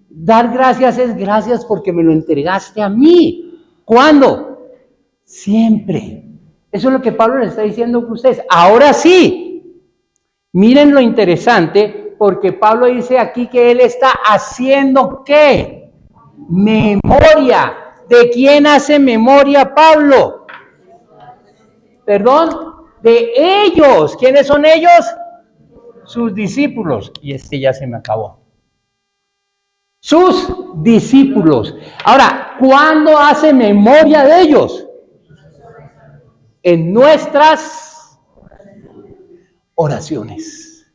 Dar gracias es gracias porque me lo entregaste a mí. ¿Cuándo? Siempre. Eso es lo que Pablo le está diciendo a ustedes. Ahora sí, miren lo interesante, porque Pablo dice aquí que él está haciendo ¿qué? Memoria. ¿De quién hace memoria Pablo? ¿Perdón? De ellos. ¿Quiénes son ellos? Sus discípulos. Y ya se me acabó. Sus discípulos. Ahora, ¿cuándo hace memoria de ellos? En nuestras oraciones.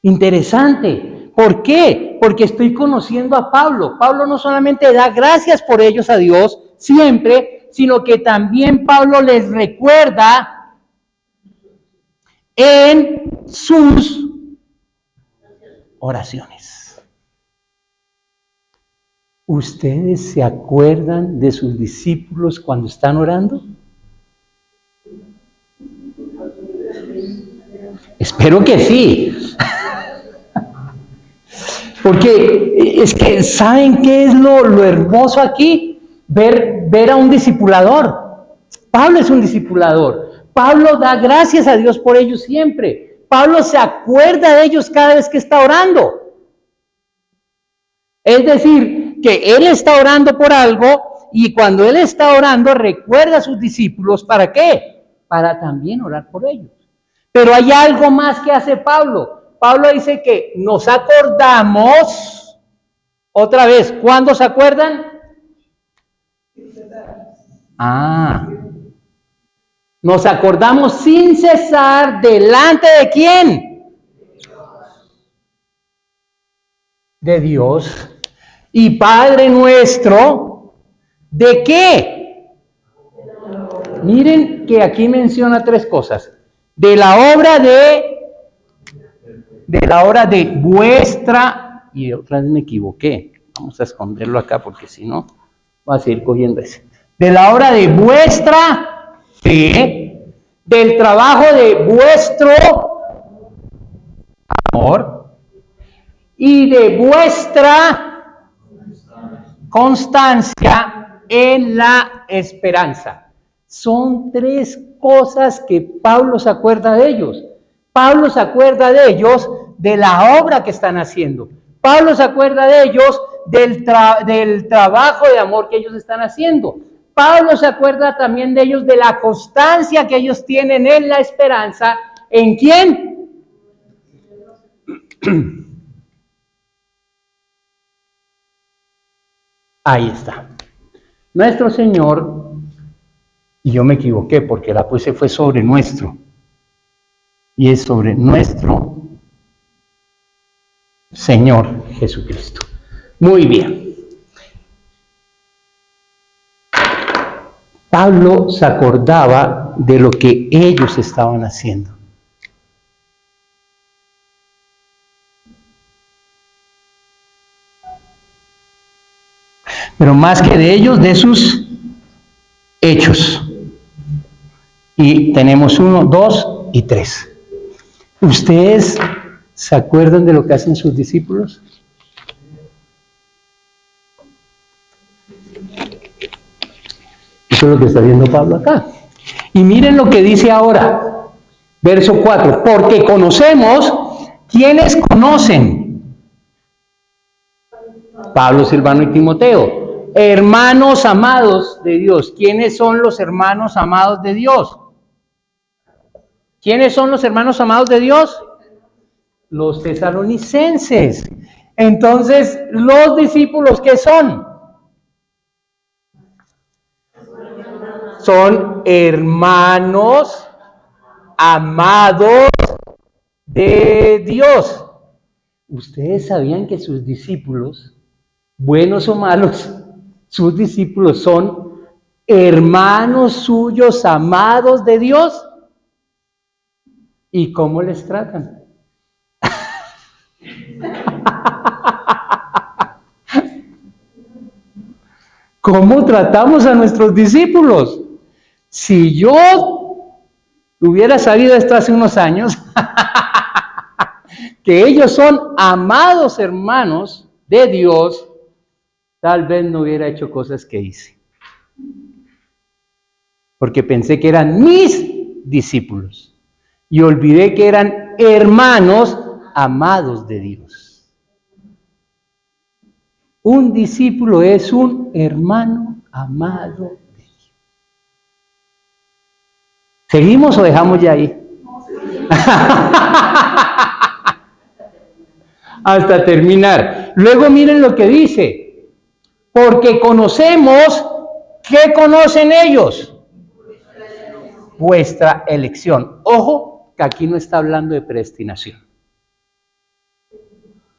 Interesante. ¿Por qué? Porque estoy conociendo a Pablo. Pablo no solamente da gracias por ellos a Dios siempre, sino que también Pablo les recuerda en sus oraciones. ¿Ustedes se acuerdan de sus discípulos cuando están orando? Espero que sí. Porque es que, ¿saben qué es lo hermoso aquí? Ver a un discipulador. Pablo es un discipulador. Pablo da gracias a Dios por ellos siempre. Pablo se acuerda de ellos cada vez que está orando. Es decir, que él está orando por algo y cuando él está orando recuerda a sus discípulos. ¿Para qué? Para también orar por ellos. Pero hay algo más que hace Pablo. Pablo dice que nos acordamos, otra vez, ¿cuándo se acuerdan? Nos acordamos sin cesar delante de ¿quién? De Dios. Y Padre nuestro, ¿de qué? Miren que aquí menciona tres cosas. De la obra de vuestra, y otra vez me equivoqué, vamos a esconderlo acá porque si no, voy a seguir cogiendo ese. De la obra de vuestra fe, del trabajo de vuestro amor y de vuestra constancia en la esperanza. Son tres cosas que Pablo se acuerda de ellos. Pablo se acuerda de ellos de la obra que están haciendo. Pablo se acuerda de ellos del trabajo de amor que ellos están haciendo. Pablo se acuerda también de ellos de la constancia que ellos tienen en la esperanza. ¿En quién? Ahí está. Nuestro Señor, y yo me equivoqué porque la puse fue sobre nuestro, y es sobre nuestro Señor Jesucristo. Muy bien. Pablo se acordaba de lo que ellos estaban haciendo. Pero más que de ellos, de sus hechos. Y tenemos 1, 2 y 3. ¿Ustedes se acuerdan de lo que hacen sus discípulos? Eso es lo que está viendo Pablo acá. Y miren lo que dice ahora, verso 4. Porque conocemos, ¿quiénes conocen? Pablo, Silvano y Timoteo. Hermanos amados de Dios. ¿Quiénes son los hermanos amados de Dios? ¿Quiénes son los hermanos amados de Dios? Los tesalonicenses. Entonces, los discípulos, ¿qué son? Son hermanos amados de Dios. ¿Ustedes sabían que sus discípulos, buenos o malos, sus discípulos son hermanos suyos amados de Dios? ¿Y cómo les tratan? ¿Cómo tratamos a nuestros discípulos? Si yo hubiera sabido esto hace unos años, que ellos son amados hermanos de Dios, tal vez no hubiera hecho cosas que hice. Porque pensé que eran mis discípulos y olvidé que eran hermanos amados de Dios. Un discípulo es un hermano amado de Dios. ¿Seguimos o dejamos ya ahí? Hasta terminar. Luego miren lo que dice. Porque conocemos, ¿qué conocen ellos? Vuestra elección. Ojo, que aquí no está hablando de predestinación.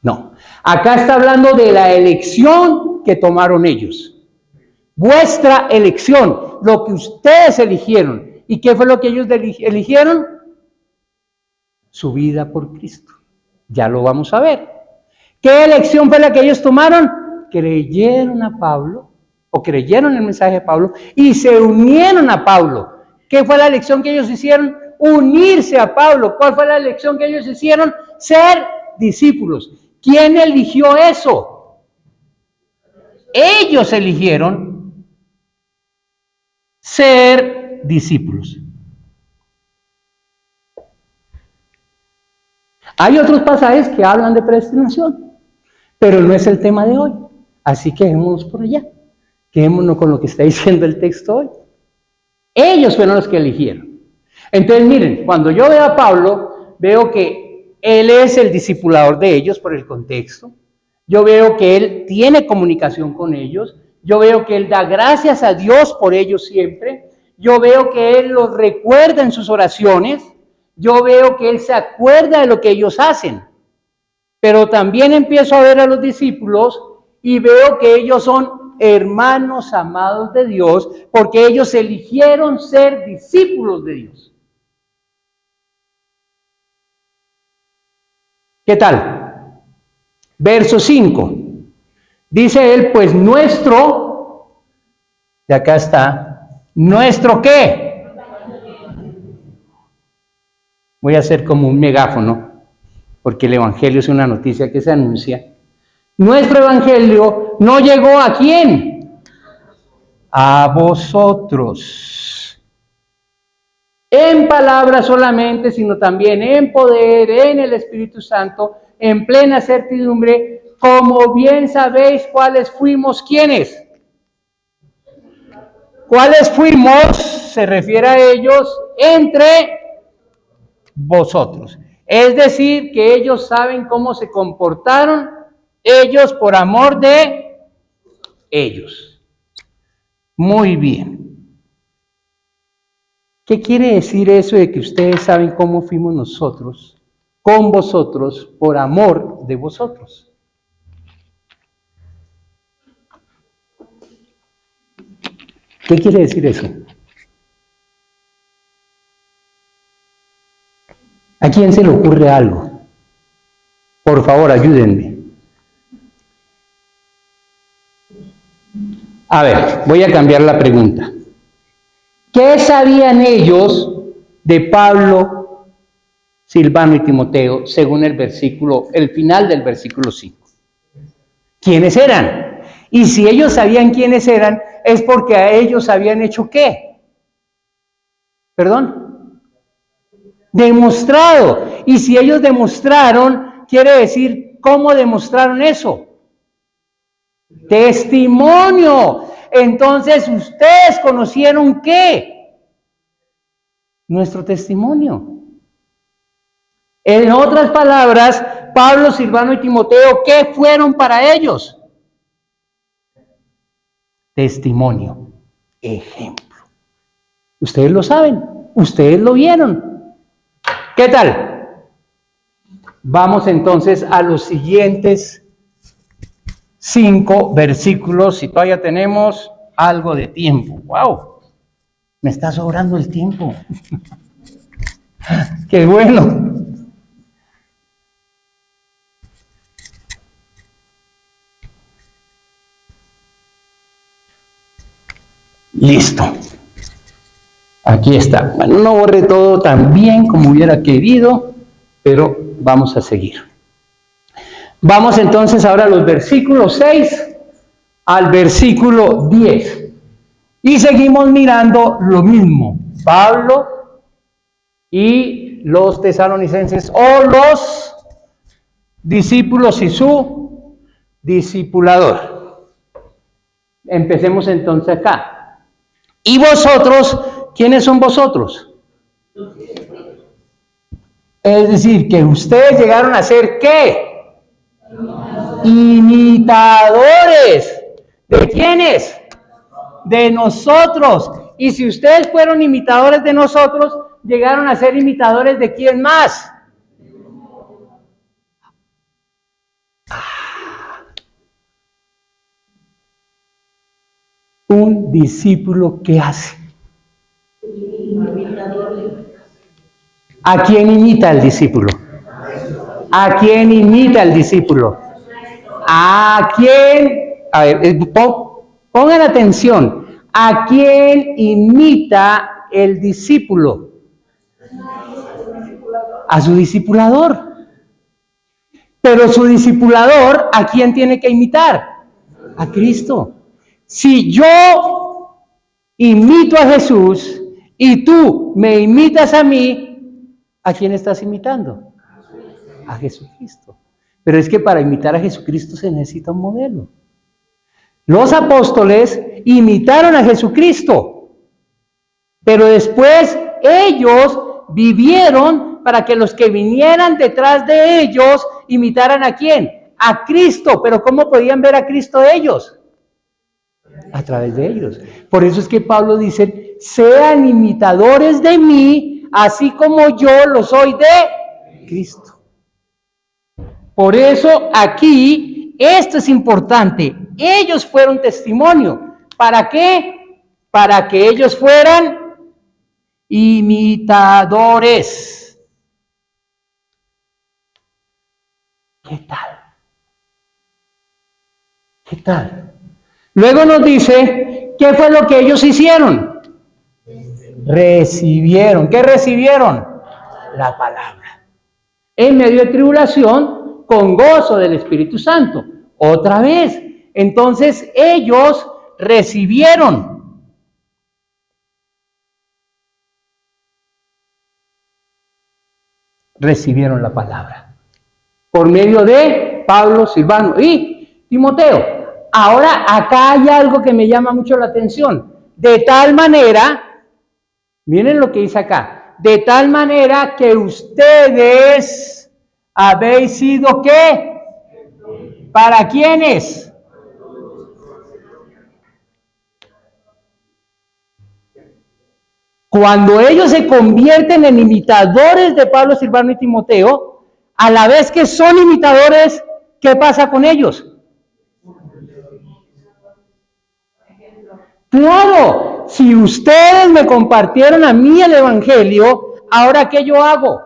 No. Acá está hablando de la elección que tomaron ellos. Vuestra elección. Lo que ustedes eligieron. ¿Y qué fue lo que ellos eligieron? Su vida por Cristo. Ya lo vamos a ver. ¿Qué elección fue la que ellos tomaron? Creyeron a Pablo, o creyeron el mensaje de Pablo, y se unieron a Pablo. ¿Qué fue la elección que ellos hicieron? Unirse a Pablo. ¿Cuál fue la elección que ellos hicieron? Ser discípulos. ¿Quién eligió eso? Ellos eligieron ser discípulos. Hay otros pasajes que hablan de predestinación, pero no es el tema de hoy. Así que quedémonos por allá. Quedémonos con lo que está diciendo el texto hoy. Ellos fueron los que eligieron. Entonces, miren, cuando yo veo a Pablo, veo que él es el discipulador de ellos por el contexto. Yo veo que él tiene comunicación con ellos. Yo veo que él da gracias a Dios por ellos siempre. Yo veo que él los recuerda en sus oraciones. Yo veo que él se acuerda de lo que ellos hacen. Pero también empiezo a ver a los discípulos y veo que ellos son hermanos amados de Dios porque ellos eligieron ser discípulos de Dios. ¿Qué tal? Verso 5. Dice él, pues nuestro, de acá está, ¿nuestro qué? Voy a hacer como un megáfono, porque el evangelio es una noticia que se anuncia. Nuestro evangelio no llegó ¿a quién? A vosotros. En palabras solamente, sino también en poder, en el Espíritu Santo, en plena certidumbre, como bien sabéis cuáles fuimos, ¿quiénes? ¿Cuáles fuimos? Se refiere a ellos entre vosotros. Es decir, que ellos saben cómo se comportaron ellos por amor de ellos. Muy bien. ¿Qué quiere decir eso de que ustedes saben cómo fuimos nosotros, con vosotros, por amor de vosotros? ¿Qué quiere decir eso? ¿A quién se le ocurre algo? Por favor, ayúdenme. A ver, voy a cambiar la pregunta. ¿Qué sabían ellos de Pablo, Silvano y Timoteo según el final del versículo 5? ¿Quiénes eran? Y si ellos sabían quiénes eran, es porque a ellos habían hecho ¿qué? ¿Perdón? Demostrado. Y si ellos demostraron, quiere decir, ¿cómo demostraron eso? Testimonio. Entonces, ¿ustedes conocieron qué? Nuestro testimonio. En otras palabras, Pablo, Silvano y Timoteo, ¿qué fueron para ellos? Testimonio, ejemplo. Ustedes lo saben, ustedes lo vieron. ¿Qué tal? Vamos entonces a los siguientes 5 versículos, si todavía tenemos algo de tiempo. ¡Wow! Me está sobrando el tiempo. ¡Qué bueno! Listo. Aquí está. Bueno, no borré todo tan bien como hubiera querido, pero vamos a seguir. Vamos entonces ahora a los versículos 6 al versículo 10. Y seguimos mirando lo mismo. Pablo y los tesalonicenses o los discípulos y su discipulador. Empecemos entonces acá. ¿Y vosotros? ¿Quiénes son vosotros? Es decir, que ustedes llegaron a ser ¿qué? Imitadores. ¿De quiénes? De nosotros. Y si ustedes fueron imitadores de nosotros, llegaron a ser imitadores de quién más. Un discípulo, ¿qué hace? ¿A quién imita el discípulo? ¿A quién imita el discípulo? ¿A quién? A ver, pongan atención. ¿A quién imita el discípulo? A su discipulador. Pero su discipulador, ¿a quién tiene que imitar? A Cristo. Si yo imito a Jesús y tú me imitas a mí, ¿a quién estás imitando? A Jesucristo. Pero es que para imitar a Jesucristo se necesita un modelo. Los apóstoles imitaron a Jesucristo, pero después ellos vivieron para que los que vinieran detrás de ellos imitaran ¿a quién? A Cristo. Pero ¿cómo podían ver a Cristo ellos? A través de ellos. Por eso es que Pablo dice, sean imitadores de mí, así como yo lo soy de Cristo. Por eso aquí, esto es importante, ellos fueron testimonio. ¿Para qué? Para que ellos fueran imitadores. ¿Qué tal? ¿Qué tal? Luego nos dice, ¿qué fue lo que ellos hicieron? Recibieron. ¿Qué recibieron? La palabra. En medio de tribulación, con gozo del Espíritu Santo. Otra vez. Entonces, ellos recibieron. Recibieron la palabra. Por medio de Pablo, Silvano y Timoteo. Ahora, acá hay algo que me llama mucho la atención. De tal manera, miren lo que dice acá, de tal manera que ustedes habéis sido ¿qué? ¿Para quiénes? Cuando ellos se convierten en imitadores de Pablo, Silvano y Timoteo, a la vez que son imitadores, ¿qué pasa con ellos? Claro, si ustedes me compartieron a mí el Evangelio, ¿ahora qué yo hago?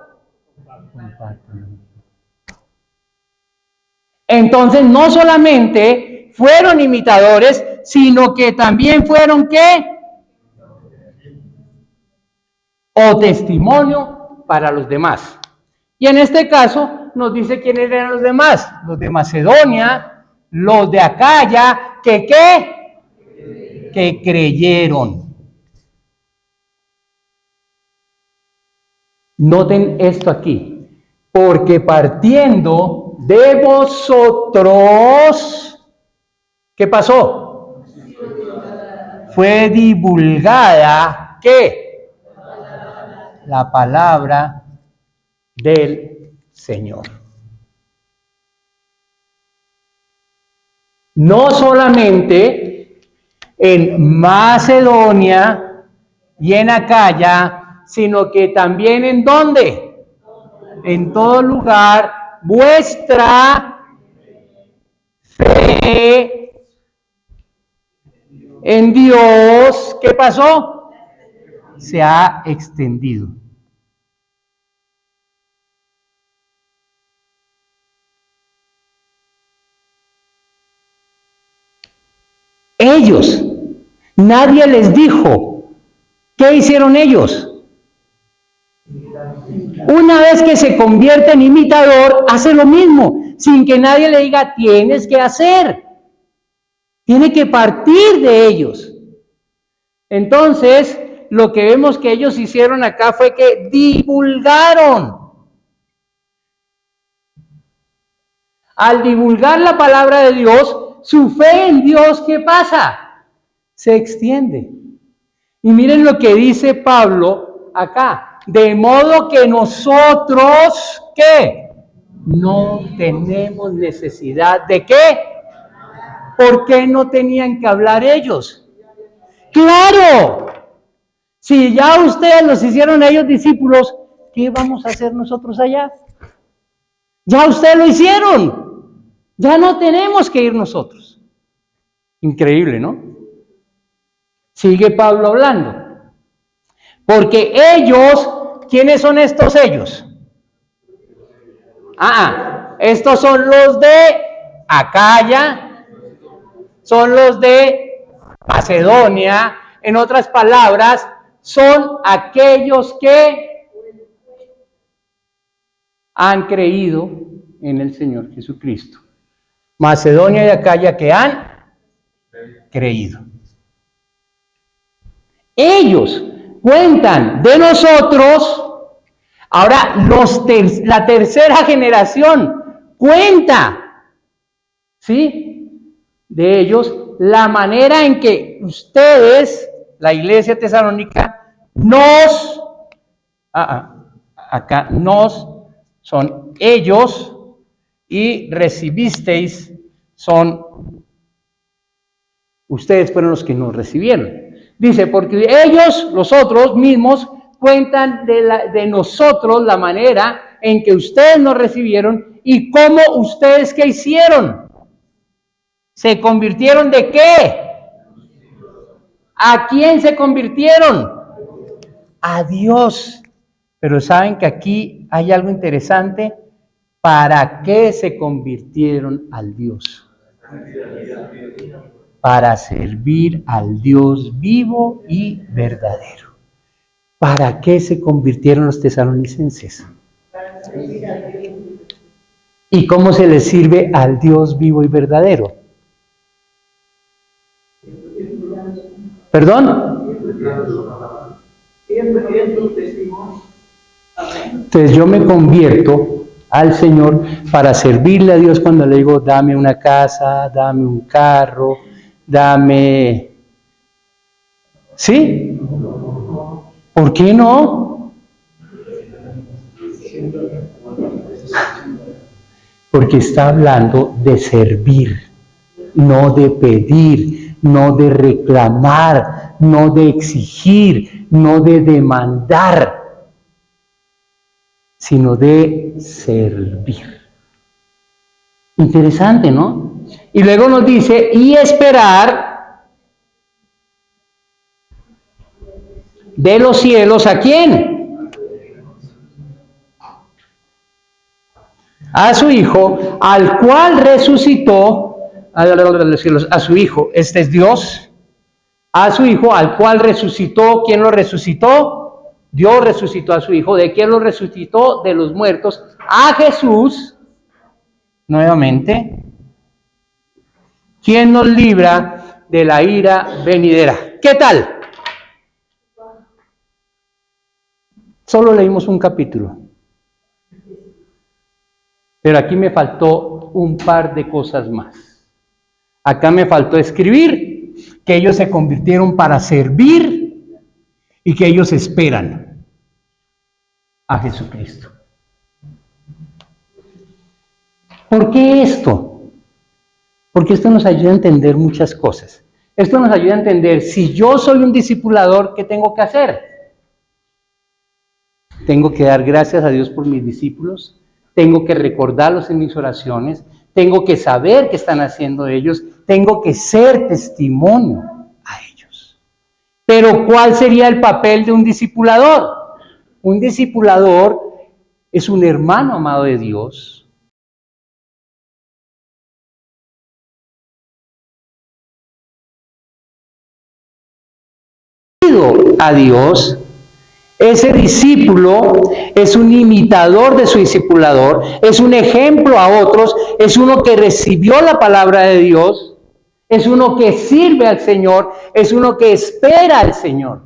Entonces, no solamente fueron imitadores, sino que también fueron, ¿qué? O testimonio para los demás. Y en este caso nos dice quiénes eran los demás, los de Macedonia, los de Acaya, que ¿qué? Que creyeron. Noten esto aquí, porque partiendo de vosotros, ¿qué pasó? Fue divulgada, ¿qué? La palabra del Señor. No solamente en Macedonia y en Acaya, sino que también ¿en dónde? En todo lugar, vuestra fe en Dios, ¿qué pasó? Se ha extendido. Ellos, nadie les dijo. ¿Qué hicieron ellos? Una vez que se convierte en imitador, hace lo mismo, sin que nadie le diga, tienes que hacer. Tiene que partir de ellos. Entonces, lo que vemos que ellos hicieron acá fue que divulgaron. Al divulgar la palabra de Dios, su fe en Dios, ¿qué pasa? Se extiende. Y miren lo que dice Pablo acá. De modo que nosotros, ¿qué? No tenemos necesidad de ¿qué? ¿Por qué no tenían que hablar ellos? ¡Claro! Si ya ustedes los hicieron ellos discípulos, ¿qué vamos a hacer nosotros allá? Ya ustedes lo hicieron. Ya no tenemos que ir nosotros. Increíble, ¿no? Sigue Pablo hablando. Porque ellos, ¿quiénes son estos ellos? Estos son los de Acaya, son los de Macedonia. En otras palabras, son aquellos que han creído en el Señor Jesucristo. Macedonia y Acaya que han creído. Ellos cuentan de nosotros. Ahora la tercera generación cuenta, ¿sí? De ellos, la manera en que ustedes, la iglesia tesalónica, acá son ellos, y recibisteis son, ustedes fueron los que nos recibieron. Dice, porque ellos, los otros mismos, cuentan de nosotros la manera en que ustedes nos recibieron y cómo ustedes ¿qué hicieron? ¿Se convirtieron de qué? ¿A quién se convirtieron? A Dios. Pero saben que aquí hay algo interesante. ¿Para qué se convirtieron al Dios? Para servir al Dios vivo y verdadero. ¿Para qué se convirtieron los tesalonicenses? ¿Y cómo se les sirve al Dios vivo y verdadero? ¿Perdón? Entonces yo me convierto al Señor para servirle a Dios cuando le digo, dame una casa, dame un carro, dame... ¿Sí? ¿Por qué no? Porque está hablando de servir, no de pedir, no de reclamar, no de exigir, no de demandar, sino de servir. Interesante, ¿no? Y luego nos dice, y esperar de los cielos, ¿a quién? A su Hijo, al cual resucitó, a su Hijo, este es Dios, a su Hijo, al cual resucitó. ¿Quién lo resucitó? Dios resucitó a su Hijo. ¿De quién lo resucitó? De los muertos. A Jesús, nuevamente, ¿quién nos libra de la ira venidera? ¿Qué tal? Solo leímos un capítulo. Pero aquí me faltó un par de cosas más. Acá me faltó escribir que ellos se convirtieron para servir y que ellos esperan a Jesucristo. ¿Por qué esto? Porque esto nos ayuda a entender muchas cosas. Esto nos ayuda a entender, si yo soy un discipulador, ¿qué tengo que hacer? Tengo que dar gracias a Dios por mis discípulos, tengo que recordarlos en mis oraciones, tengo que saber qué están haciendo ellos, tengo que ser testimonio a ellos. Pero ¿cuál sería el papel de un discipulador? Un discipulador es un hermano amado de Dios, a Dios. Ese discípulo es un imitador de su discipulador, es un ejemplo a otros, es uno que recibió la palabra de Dios, es uno que sirve al Señor, es uno que espera al Señor.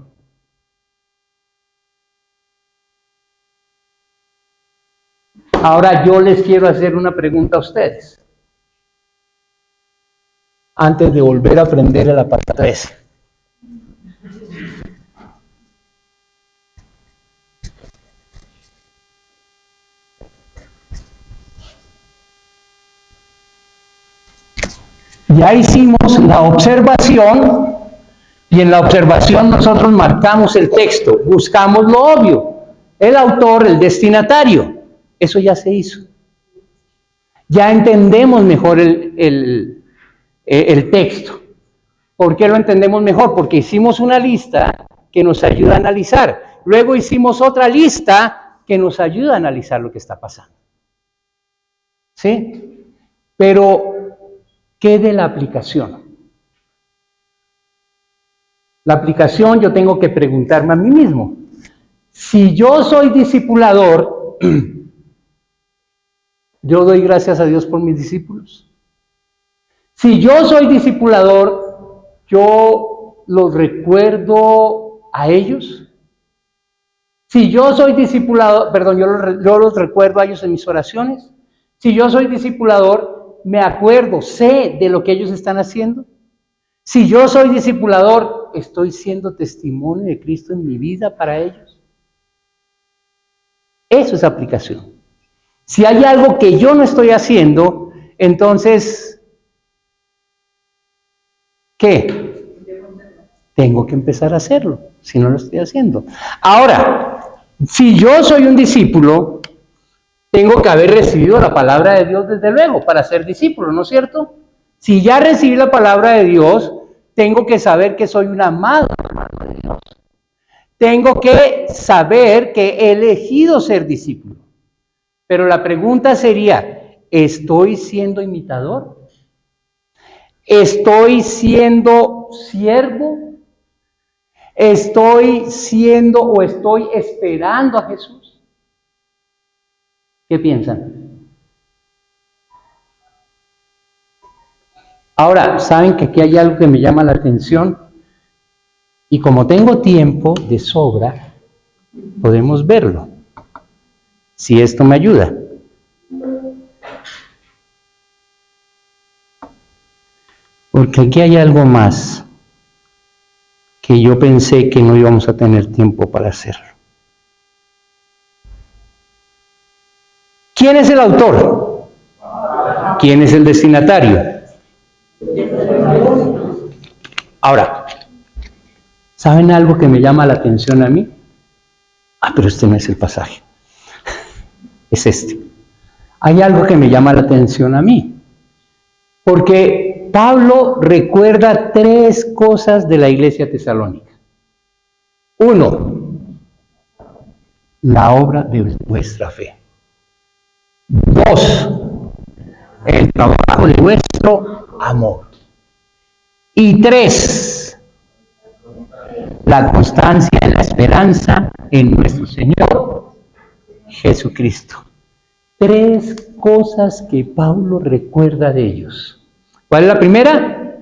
Ahora yo les quiero hacer una pregunta a ustedes, antes de volver a aprender el apartado ese. Ya hicimos la observación y en la observación nosotros marcamos el texto, buscamos lo obvio, el autor, el destinatario. Eso ya se hizo. Ya entendemos mejor el texto. ¿Por qué lo entendemos mejor? Porque hicimos una lista que nos ayuda a analizar. Luego hicimos otra lista que nos ayuda a analizar lo que está pasando. ¿Sí? Pero ¿qué de la aplicación? La aplicación yo tengo que preguntarme a mí mismo. Si yo soy discipulador, ¿yo doy gracias a Dios por mis discípulos? Si yo soy discipulador, ¿yo los recuerdo a ellos? Si yo soy discipulador, perdón, yo los recuerdo a ellos en mis oraciones. Si yo soy discipulador, me acuerdo, sé de lo que ellos están haciendo. Si yo soy discipulador, estoy siendo testimonio de Cristo en mi vida para ellos. Eso es aplicación. Si hay algo que yo no estoy haciendo, entonces, ¿qué? Tengo que empezar a hacerlo, si no lo estoy haciendo. Ahora, si yo soy un discípulo, tengo que haber recibido la palabra de Dios desde luego para ser discípulo, ¿no es cierto? Si ya recibí la palabra de Dios, tengo que saber que soy un amado hermano de Dios. Tengo que saber que he elegido ser discípulo. Pero la pregunta sería, ¿estoy siendo imitador? ¿Estoy siendo siervo? ¿Estoy siendo o estoy esperando a Jesús? ¿Qué piensan? Ahora, ¿saben que aquí hay algo que me llama la atención? Y como tengo tiempo de sobra, podemos verlo. Si esto me ayuda. Porque aquí hay algo más que yo pensé que no íbamos a tener tiempo para hacerlo. ¿Quién es el autor? ¿Quién es el destinatario? Ahora, ¿Saben algo que me llama la atención a mí? Pero este no es el pasaje. Es este. Hay algo que me llama la atención a mí. Porque Pablo recuerda 3 cosas de la iglesia tesalónica. 1, la obra de vuestra fe. 2, el trabajo de vuestro amor. Y 3, la constancia en la esperanza en nuestro Señor Jesucristo. 3 cosas que Pablo recuerda de ellos. ¿Cuál es la primera?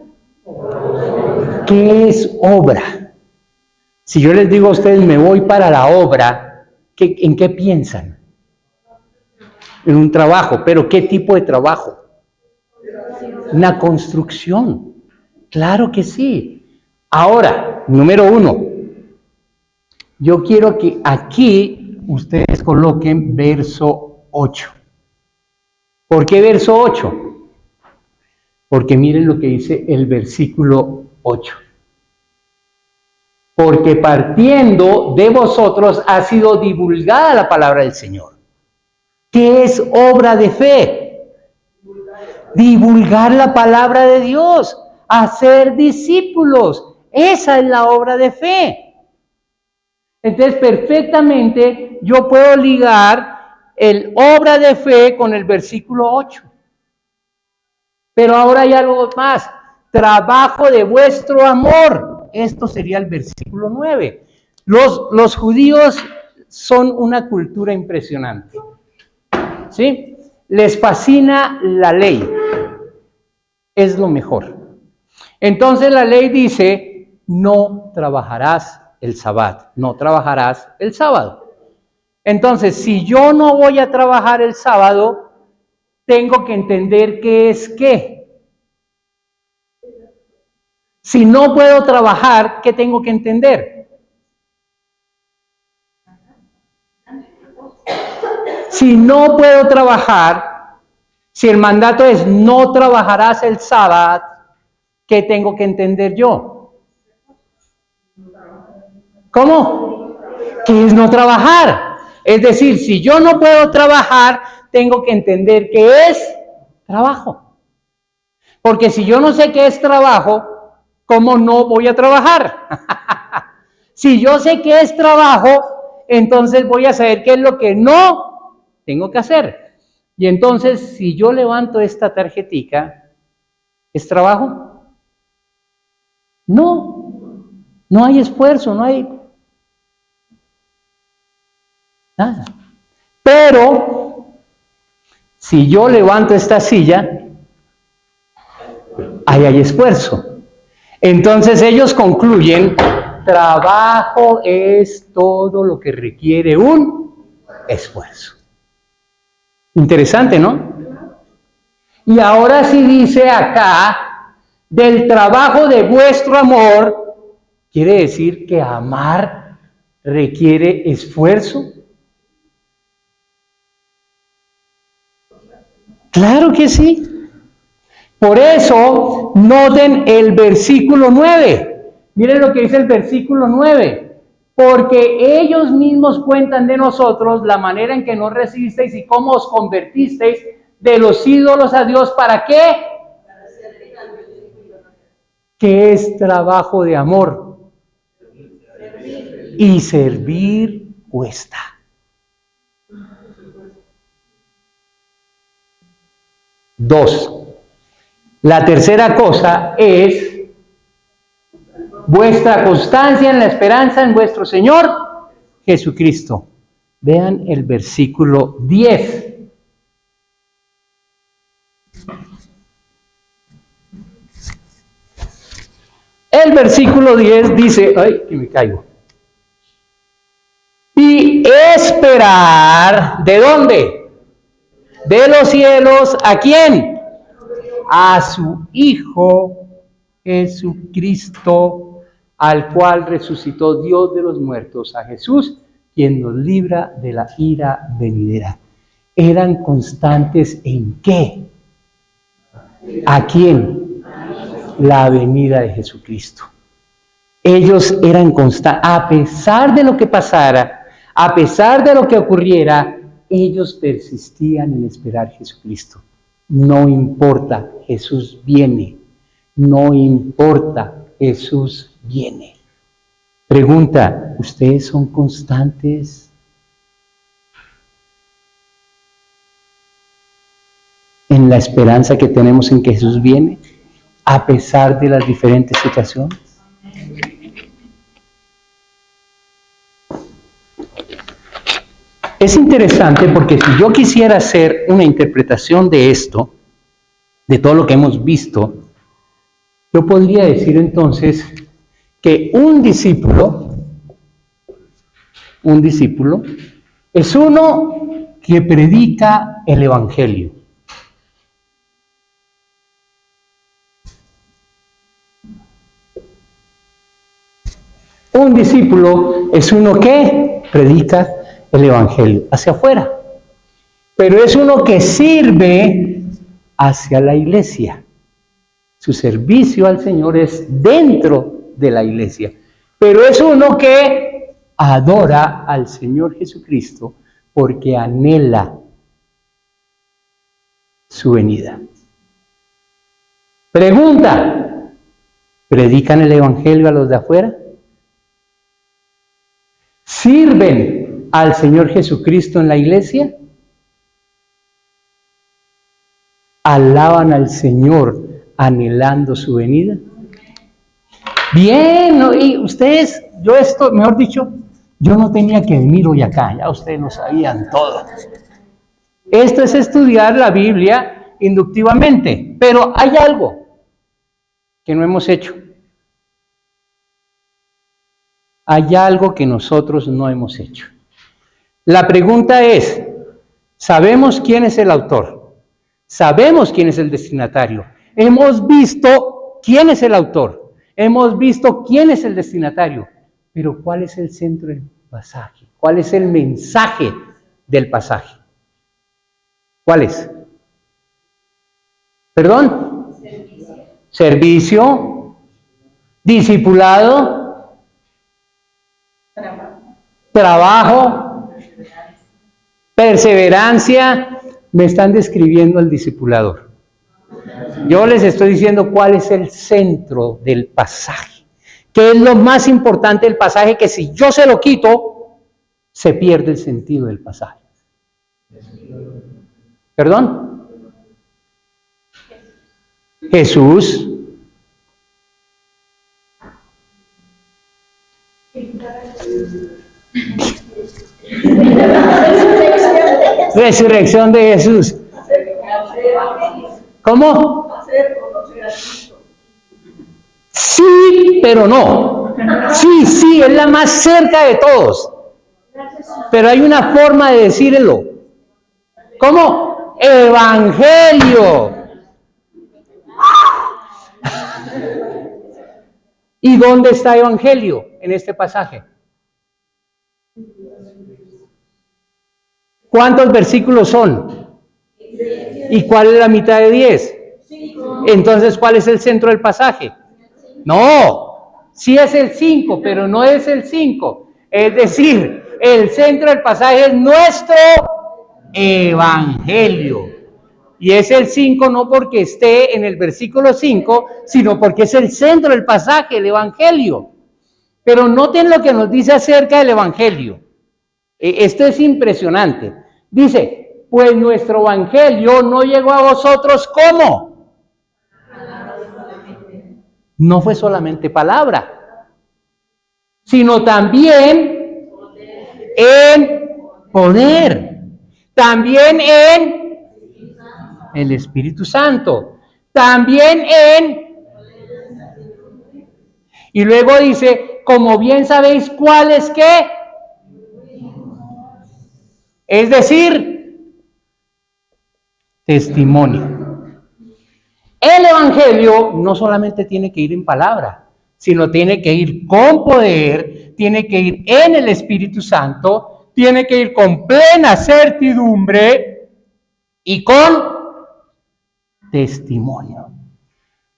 ¿Qué es obra? Si yo les digo a ustedes, me voy para la obra, ¿en qué piensan? En un trabajo, pero ¿qué tipo de trabajo? Una construcción. Claro que sí. Ahora, número 1. Yo quiero que aquí ustedes coloquen verso 8. ¿Por qué verso 8? Porque miren lo que dice el versículo 8. Porque partiendo de vosotros ha sido divulgada la palabra del Señor. ¿Qué es obra de fe? Divulgar la palabra de Dios, hacer discípulos. Esa es la obra de fe. Entonces, perfectamente yo puedo ligar el obra de fe con el versículo 8. Pero ahora hay algo más. Trabajo de vuestro amor. Esto sería el versículo 9. Los judíos son una cultura impresionante. ¿Sí? Les fascina la ley. Es lo mejor. Entonces la ley dice, no trabajarás el sabbat, no trabajarás el sábado. Entonces, si yo no voy a trabajar el sábado, tengo que entender qué es qué. Si no puedo trabajar, ¿qué tengo que entender? Si no puedo trabajar, si el mandato es no trabajarás el sábado, ¿qué tengo que entender yo? ¿Cómo? ¿Qué es no trabajar? Es decir, si yo no puedo trabajar, tengo que entender qué es trabajo. Porque si yo no sé qué es trabajo, ¿cómo no voy a trabajar? Si yo sé qué es trabajo, entonces voy a saber qué es lo que no tengo que hacer. Y entonces, si yo levanto esta tarjetica, ¿es trabajo? No hay esfuerzo, no hay nada. Pero, si yo levanto esta silla, ahí hay esfuerzo. Entonces ellos concluyen, trabajo es todo lo que requiere un esfuerzo. Interesante, ¿no? Y ahora sí dice acá, del trabajo de vuestro amor, quiere decir que amar requiere esfuerzo. Claro que sí. Por eso, noten el versículo 9. Miren lo que dice el versículo 9. Porque ellos mismos cuentan de nosotros la manera en que nos recibisteis y cómo os convertisteis de los ídolos a Dios. ¿Para qué? ¿Qué es trabajo de amor? Y servir cuesta. Dos. La tercera cosa es vuestra constancia en la esperanza en vuestro Señor Jesucristo. Vean el versículo 10. El versículo 10 dice, ay, que me caigo. Y esperar, ¿de dónde? De los cielos, ¿a quién? A su Hijo Jesucristo, al cual resucitó Dios de los muertos, a Jesús, quien nos libra de la ira venidera. ¿Eran constantes en qué? ¿A quién? La venida de Jesucristo. Ellos eran constantes, a pesar de lo que pasara, a pesar de lo que ocurriera, ellos persistían en esperar a Jesucristo. No importa, Jesús viene. No importa, Jesús viene. Pregunta, ¿ustedes son constantes en la esperanza que tenemos en que Jesús viene, a pesar de las diferentes situaciones? Es interesante porque si yo quisiera hacer una interpretación de esto, de todo lo que hemos visto, yo podría decir entonces que un discípulo es uno que predica el Evangelio. Un discípulo es uno que predica el Evangelio hacia afuera, pero es uno que sirve hacia la iglesia. Su servicio al Señor es dentro de la iglesia, pero es uno que adora al Señor Jesucristo porque anhela su venida. Pregunta, ¿predican el Evangelio a los de afuera? ¿Sirven al Señor Jesucristo en la iglesia? ¿Alaban al Señor anhelando su venida? Bien, y ustedes, mejor dicho, yo no tenía que venir hoy acá, ya ustedes lo sabían todo. Esto es estudiar la Biblia inductivamente, pero hay algo que no hemos hecho. Hay algo que nosotros no hemos hecho. La pregunta es, ¿sabemos quién es el autor? ¿Sabemos quién es el destinatario? Hemos visto quién es el autor. Hemos visto quién es el destinatario. Pero ¿cuál es el centro del pasaje? ¿Cuál es el mensaje del pasaje? ¿Cuál es? ¿Perdón? Servicio. Discipulado. Trabajo, perseverancia. Me están describiendo al discipulador. Yo les estoy diciendo cuál es el centro del pasaje, qué es lo más importante del pasaje, que si yo se lo quito, se pierde el sentido del pasaje. ¿Perdón? Jesús. Resurrección de Jesús. ¿Cómo? Sí, pero no. Sí, es la más cerca de todos. Pero hay una forma de decirlo. ¿Cómo? Evangelio. ¿Y dónde está Evangelio en este pasaje? ¿Cuántos versículos son? ¿Y cuál es la mitad de 10? Entonces, ¿cuál es el centro del pasaje? No, sí es el 5, pero no es el 5. Es decir, el centro del pasaje es nuestro Evangelio. Y es el 5 no porque esté en el versículo 5, sino porque es el centro del pasaje, el Evangelio. Pero noten lo que nos dice acerca del Evangelio. Esto es impresionante. Dice, pues nuestro Evangelio no llegó a vosotros ¿cómo? No fue solamente palabra, sino también en poder, también en el Espíritu Santo, también en... Y luego dice, como bien sabéis cuál es qué. Es decir, testimonio. El Evangelio no solamente tiene que ir en palabra, sino tiene que ir con poder, tiene que ir en el Espíritu Santo, tiene que ir con plena certidumbre y con testimonio.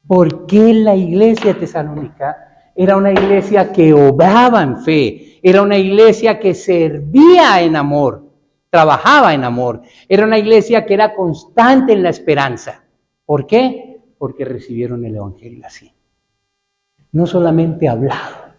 ¿Por qué la iglesia de Tesalónica era una iglesia que obraba en fe, era una iglesia que servía en amor, trabajaba en amor, era una iglesia que era constante en la esperanza. ¿Por qué? Porque recibieron el evangelio así. No solamente hablado,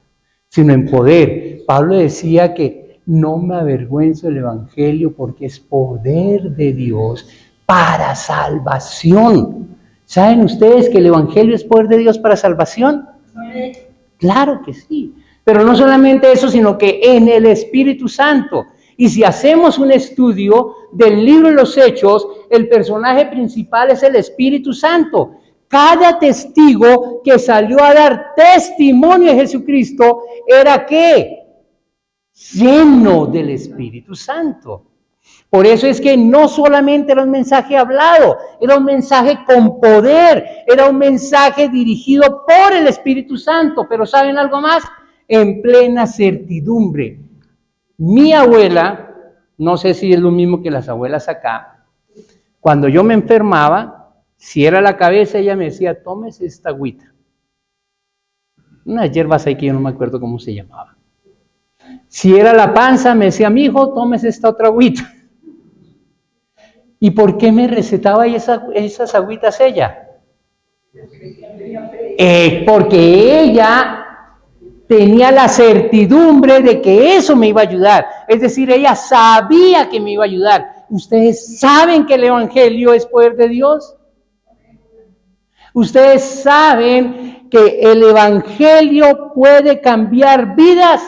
sino en poder. Pablo decía que no me avergüenzo del evangelio porque es poder de Dios para salvación. ¿Saben ustedes que el evangelio es poder de Dios para salvación? Claro que sí. Pero no solamente eso, sino que en el Espíritu Santo. Y si hacemos un estudio del libro de los Hechos, el personaje principal es el Espíritu Santo. Cada testigo que salió a dar testimonio de Jesucristo era ¿qué? Lleno del Espíritu Santo. Por eso es que no solamente era un mensaje hablado, era un mensaje con poder, era un mensaje dirigido por el Espíritu Santo. Pero ¿saben algo más? En plena certidumbre. Mi abuela, no sé si es lo mismo que las abuelas acá, cuando yo me enfermaba, si era la cabeza, ella me decía, tómese esta agüita. Unas hierbas ahí que yo no me acuerdo cómo se llamaba. Si era la panza, me decía, mi hijo, tómese esta otra agüita. ¿Y por qué me recetaba esas agüitas ella? Porque ella tenía la certidumbre de que eso me iba a ayudar. Es decir, ella sabía que me iba a ayudar. ¿Ustedes saben que el evangelio es poder de Dios? ¿Ustedes saben que el evangelio puede cambiar vidas?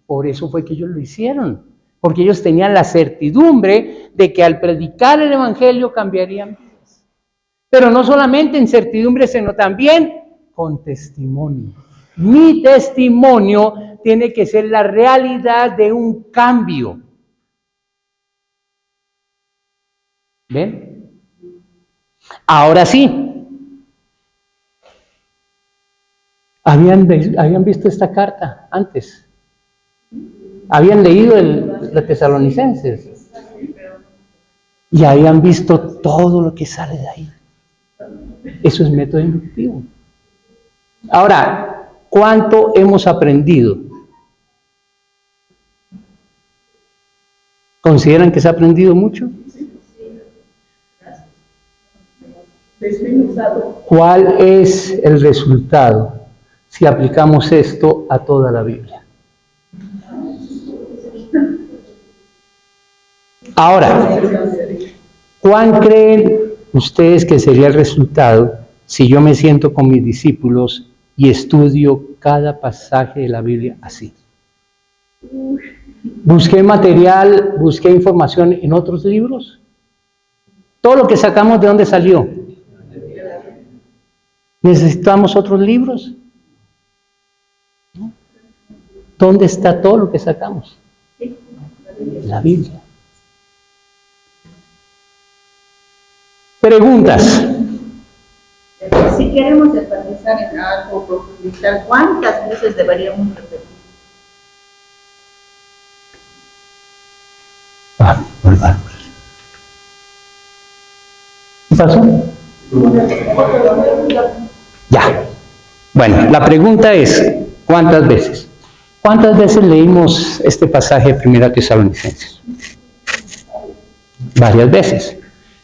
Por eso fue que ellos lo hicieron. Porque ellos tenían la certidumbre de que al predicar el evangelio cambiarían vidas. Pero no solamente en certidumbre, sino también con testimonio. Mi testimonio tiene que ser la realidad de un cambio. ¿Ven? Ahora sí. ¿Habían visto esta carta antes? ¿Habían leído los Tesalonicenses? Y habían visto todo lo que sale de ahí. Eso es método inductivo. Ahora, ¿cuánto hemos aprendido? ¿Consideran que se ha aprendido mucho? ¿Cuál es el resultado si aplicamos esto a toda la Biblia? Ahora, ¿cuál creen ustedes que sería el resultado si yo me siento con mis discípulos y estudio cada pasaje de la Biblia así? Busqué material, busqué información en otros libros. Todo lo que sacamos, ¿de dónde salió? ¿Necesitamos otros libros? ¿Dónde está todo lo que sacamos? La Biblia. Preguntas. Si queremos enfatizar en algo, profundizar, ¿cuántas veces deberíamos repetir? ¿Qué pasó? Ya. Bueno, la pregunta es, ¿cuántas veces? ¿Cuántas veces leímos este pasaje de 1 Tesalonicenses? Varias veces.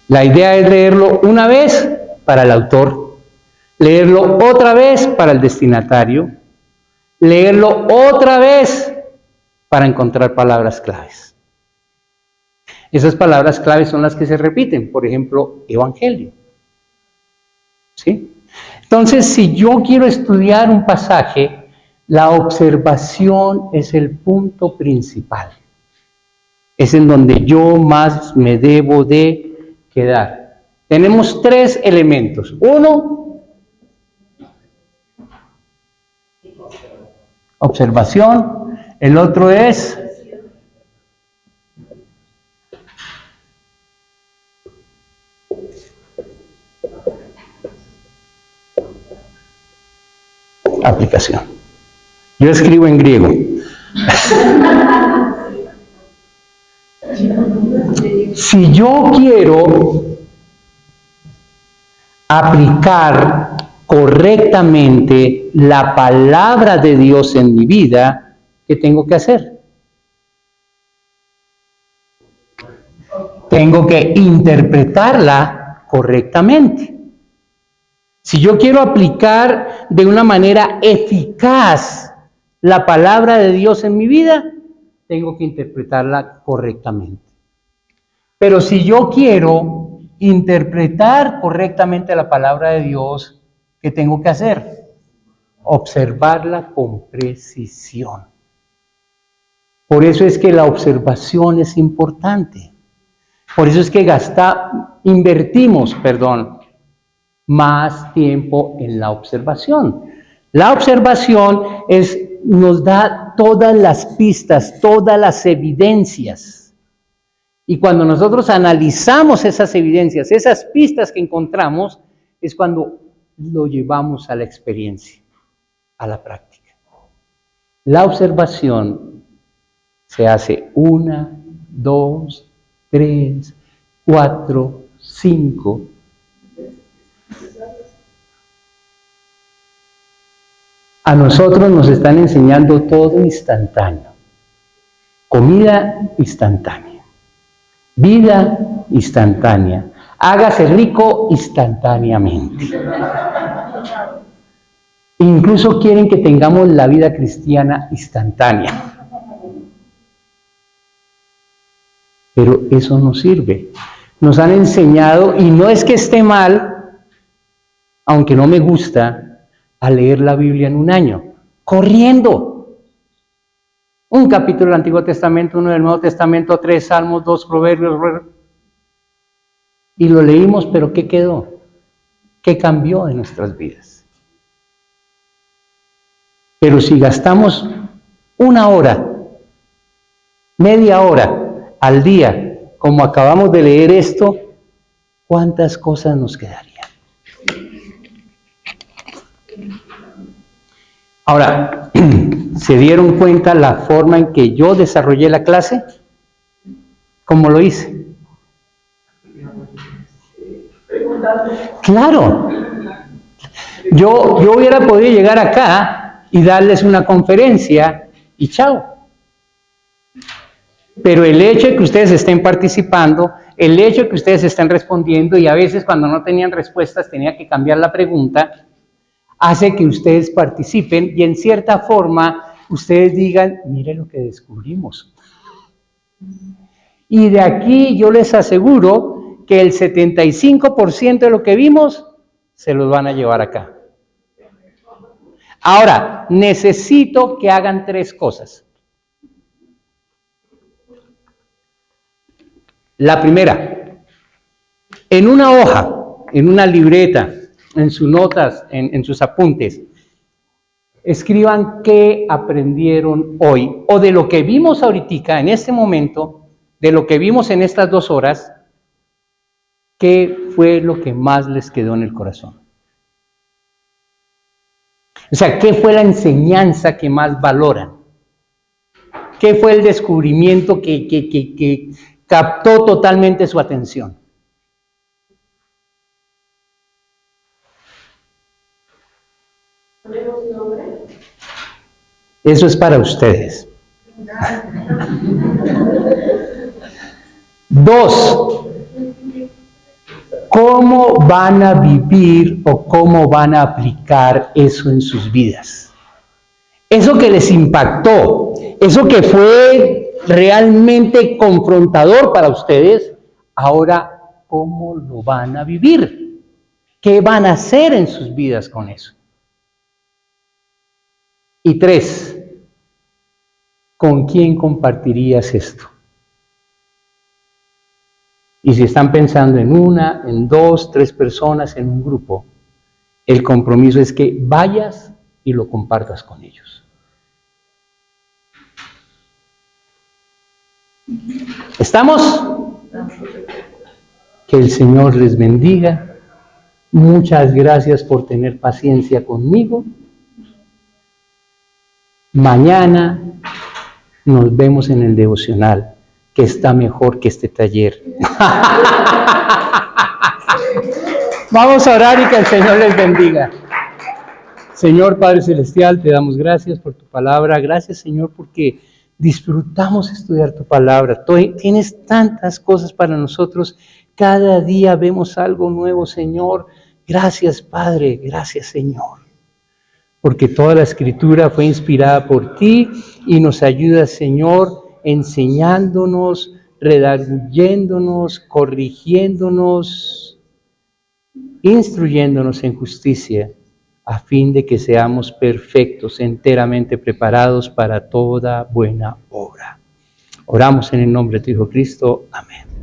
La idea es leerlo una vez para el autor, leerlo otra vez para el destinatario, leerlo otra vez para encontrar palabras claves. Esas palabras claves son las que se repiten, por ejemplo, evangelio. ¿Sí? Entonces, si yo quiero estudiar un pasaje, la observación es el punto principal. Es en donde yo más me debo de quedar. Tenemos tres elementos. Uno, observación. El otro es aplicación. Yo escribo en griego. Si yo quiero aplicar correctamente la palabra de Dios en mi vida, ¿qué tengo que hacer? Tengo que interpretarla correctamente. Si yo quiero aplicar de una manera eficaz la palabra de Dios en mi vida, tengo que interpretarla correctamente. Pero si yo quiero interpretar correctamente la palabra de Dios, ¿qué tengo que hacer? Observarla con precisión. Por eso es que la observación es importante. Por eso es que invertimos más tiempo en la observación. La observación nos da todas las pistas, todas las evidencias. Y cuando nosotros analizamos esas evidencias, esas pistas que encontramos, es cuando lo llevamos a la experiencia, a la práctica. La observación se hace 1, 2, 3, 4, 5. A nosotros nos están enseñando todo instantáneo. Comida instantánea. Vida instantánea. Hágase rico instantáneamente. Incluso quieren que tengamos la vida cristiana instantánea. Pero eso no sirve. Nos han enseñado, y no es que esté mal, aunque no me gusta, a leer la Biblia en un año, corriendo. Un capítulo del Antiguo Testamento, uno del Nuevo Testamento, 3 Salmos, 2 Proverbios. Y lo leímos, pero ¿qué quedó? ¿Qué cambió en nuestras vidas? Pero si gastamos 1 hora, media hora al día, como acabamos de leer esto, ¿cuántas cosas nos quedarían? Ahora, ¿se dieron cuenta la forma en que yo desarrollé la clase? ¿Cómo lo hice? Claro. Yo hubiera podido llegar acá y darles una conferencia y chao. Pero el hecho de que ustedes estén participando, el hecho de que ustedes estén respondiendo, y a veces cuando no tenían respuestas tenía que cambiar la pregunta, hace que ustedes participen y en cierta forma ustedes digan, mire lo que descubrimos. Y de aquí yo les aseguro que el 75% de lo que vimos se los van a llevar acá. Ahora, necesito que hagan 3 cosas. La primera, en una hoja, en una libreta, en sus notas, en sus apuntes, escriban qué aprendieron hoy, o de lo que vimos ahorita, en este momento, de lo que vimos en estas 2 horas, qué fue lo que más les quedó en el corazón. O sea, ¿qué fue la enseñanza que más valoran? ¿Qué fue el descubrimiento que captó totalmente su atención? Eso es para ustedes. 2, ¿cómo van a vivir o cómo van a aplicar eso en sus vidas? Eso que les impactó, eso que fue realmente confrontador para ustedes, ahora, ¿cómo lo van a vivir? ¿Qué van a hacer en sus vidas con eso? Y 3, ¿con quién compartirías esto? Y si están pensando en 1, en 2, 3 personas, en un grupo, el compromiso es que vayas y lo compartas con ellos. ¿Estamos? Que el Señor les bendiga. Muchas gracias por tener paciencia conmigo. Mañana nos vemos en el devocional, que está mejor que este taller. Vamos a orar y que el Señor les bendiga. Señor Padre Celestial, te damos gracias por tu palabra. Gracias, Señor, porque disfrutamos estudiar tu palabra. Tú tienes tantas cosas para nosotros. Cada día vemos algo nuevo, Señor. Gracias, Padre. Gracias, Señor. Porque toda la Escritura fue inspirada por ti y nos ayuda, Señor, enseñándonos, redarguyéndonos, corrigiéndonos, instruyéndonos en justicia, a fin de que seamos perfectos, enteramente preparados para toda buena obra. Oramos en el nombre de tu Hijo Cristo. Amén.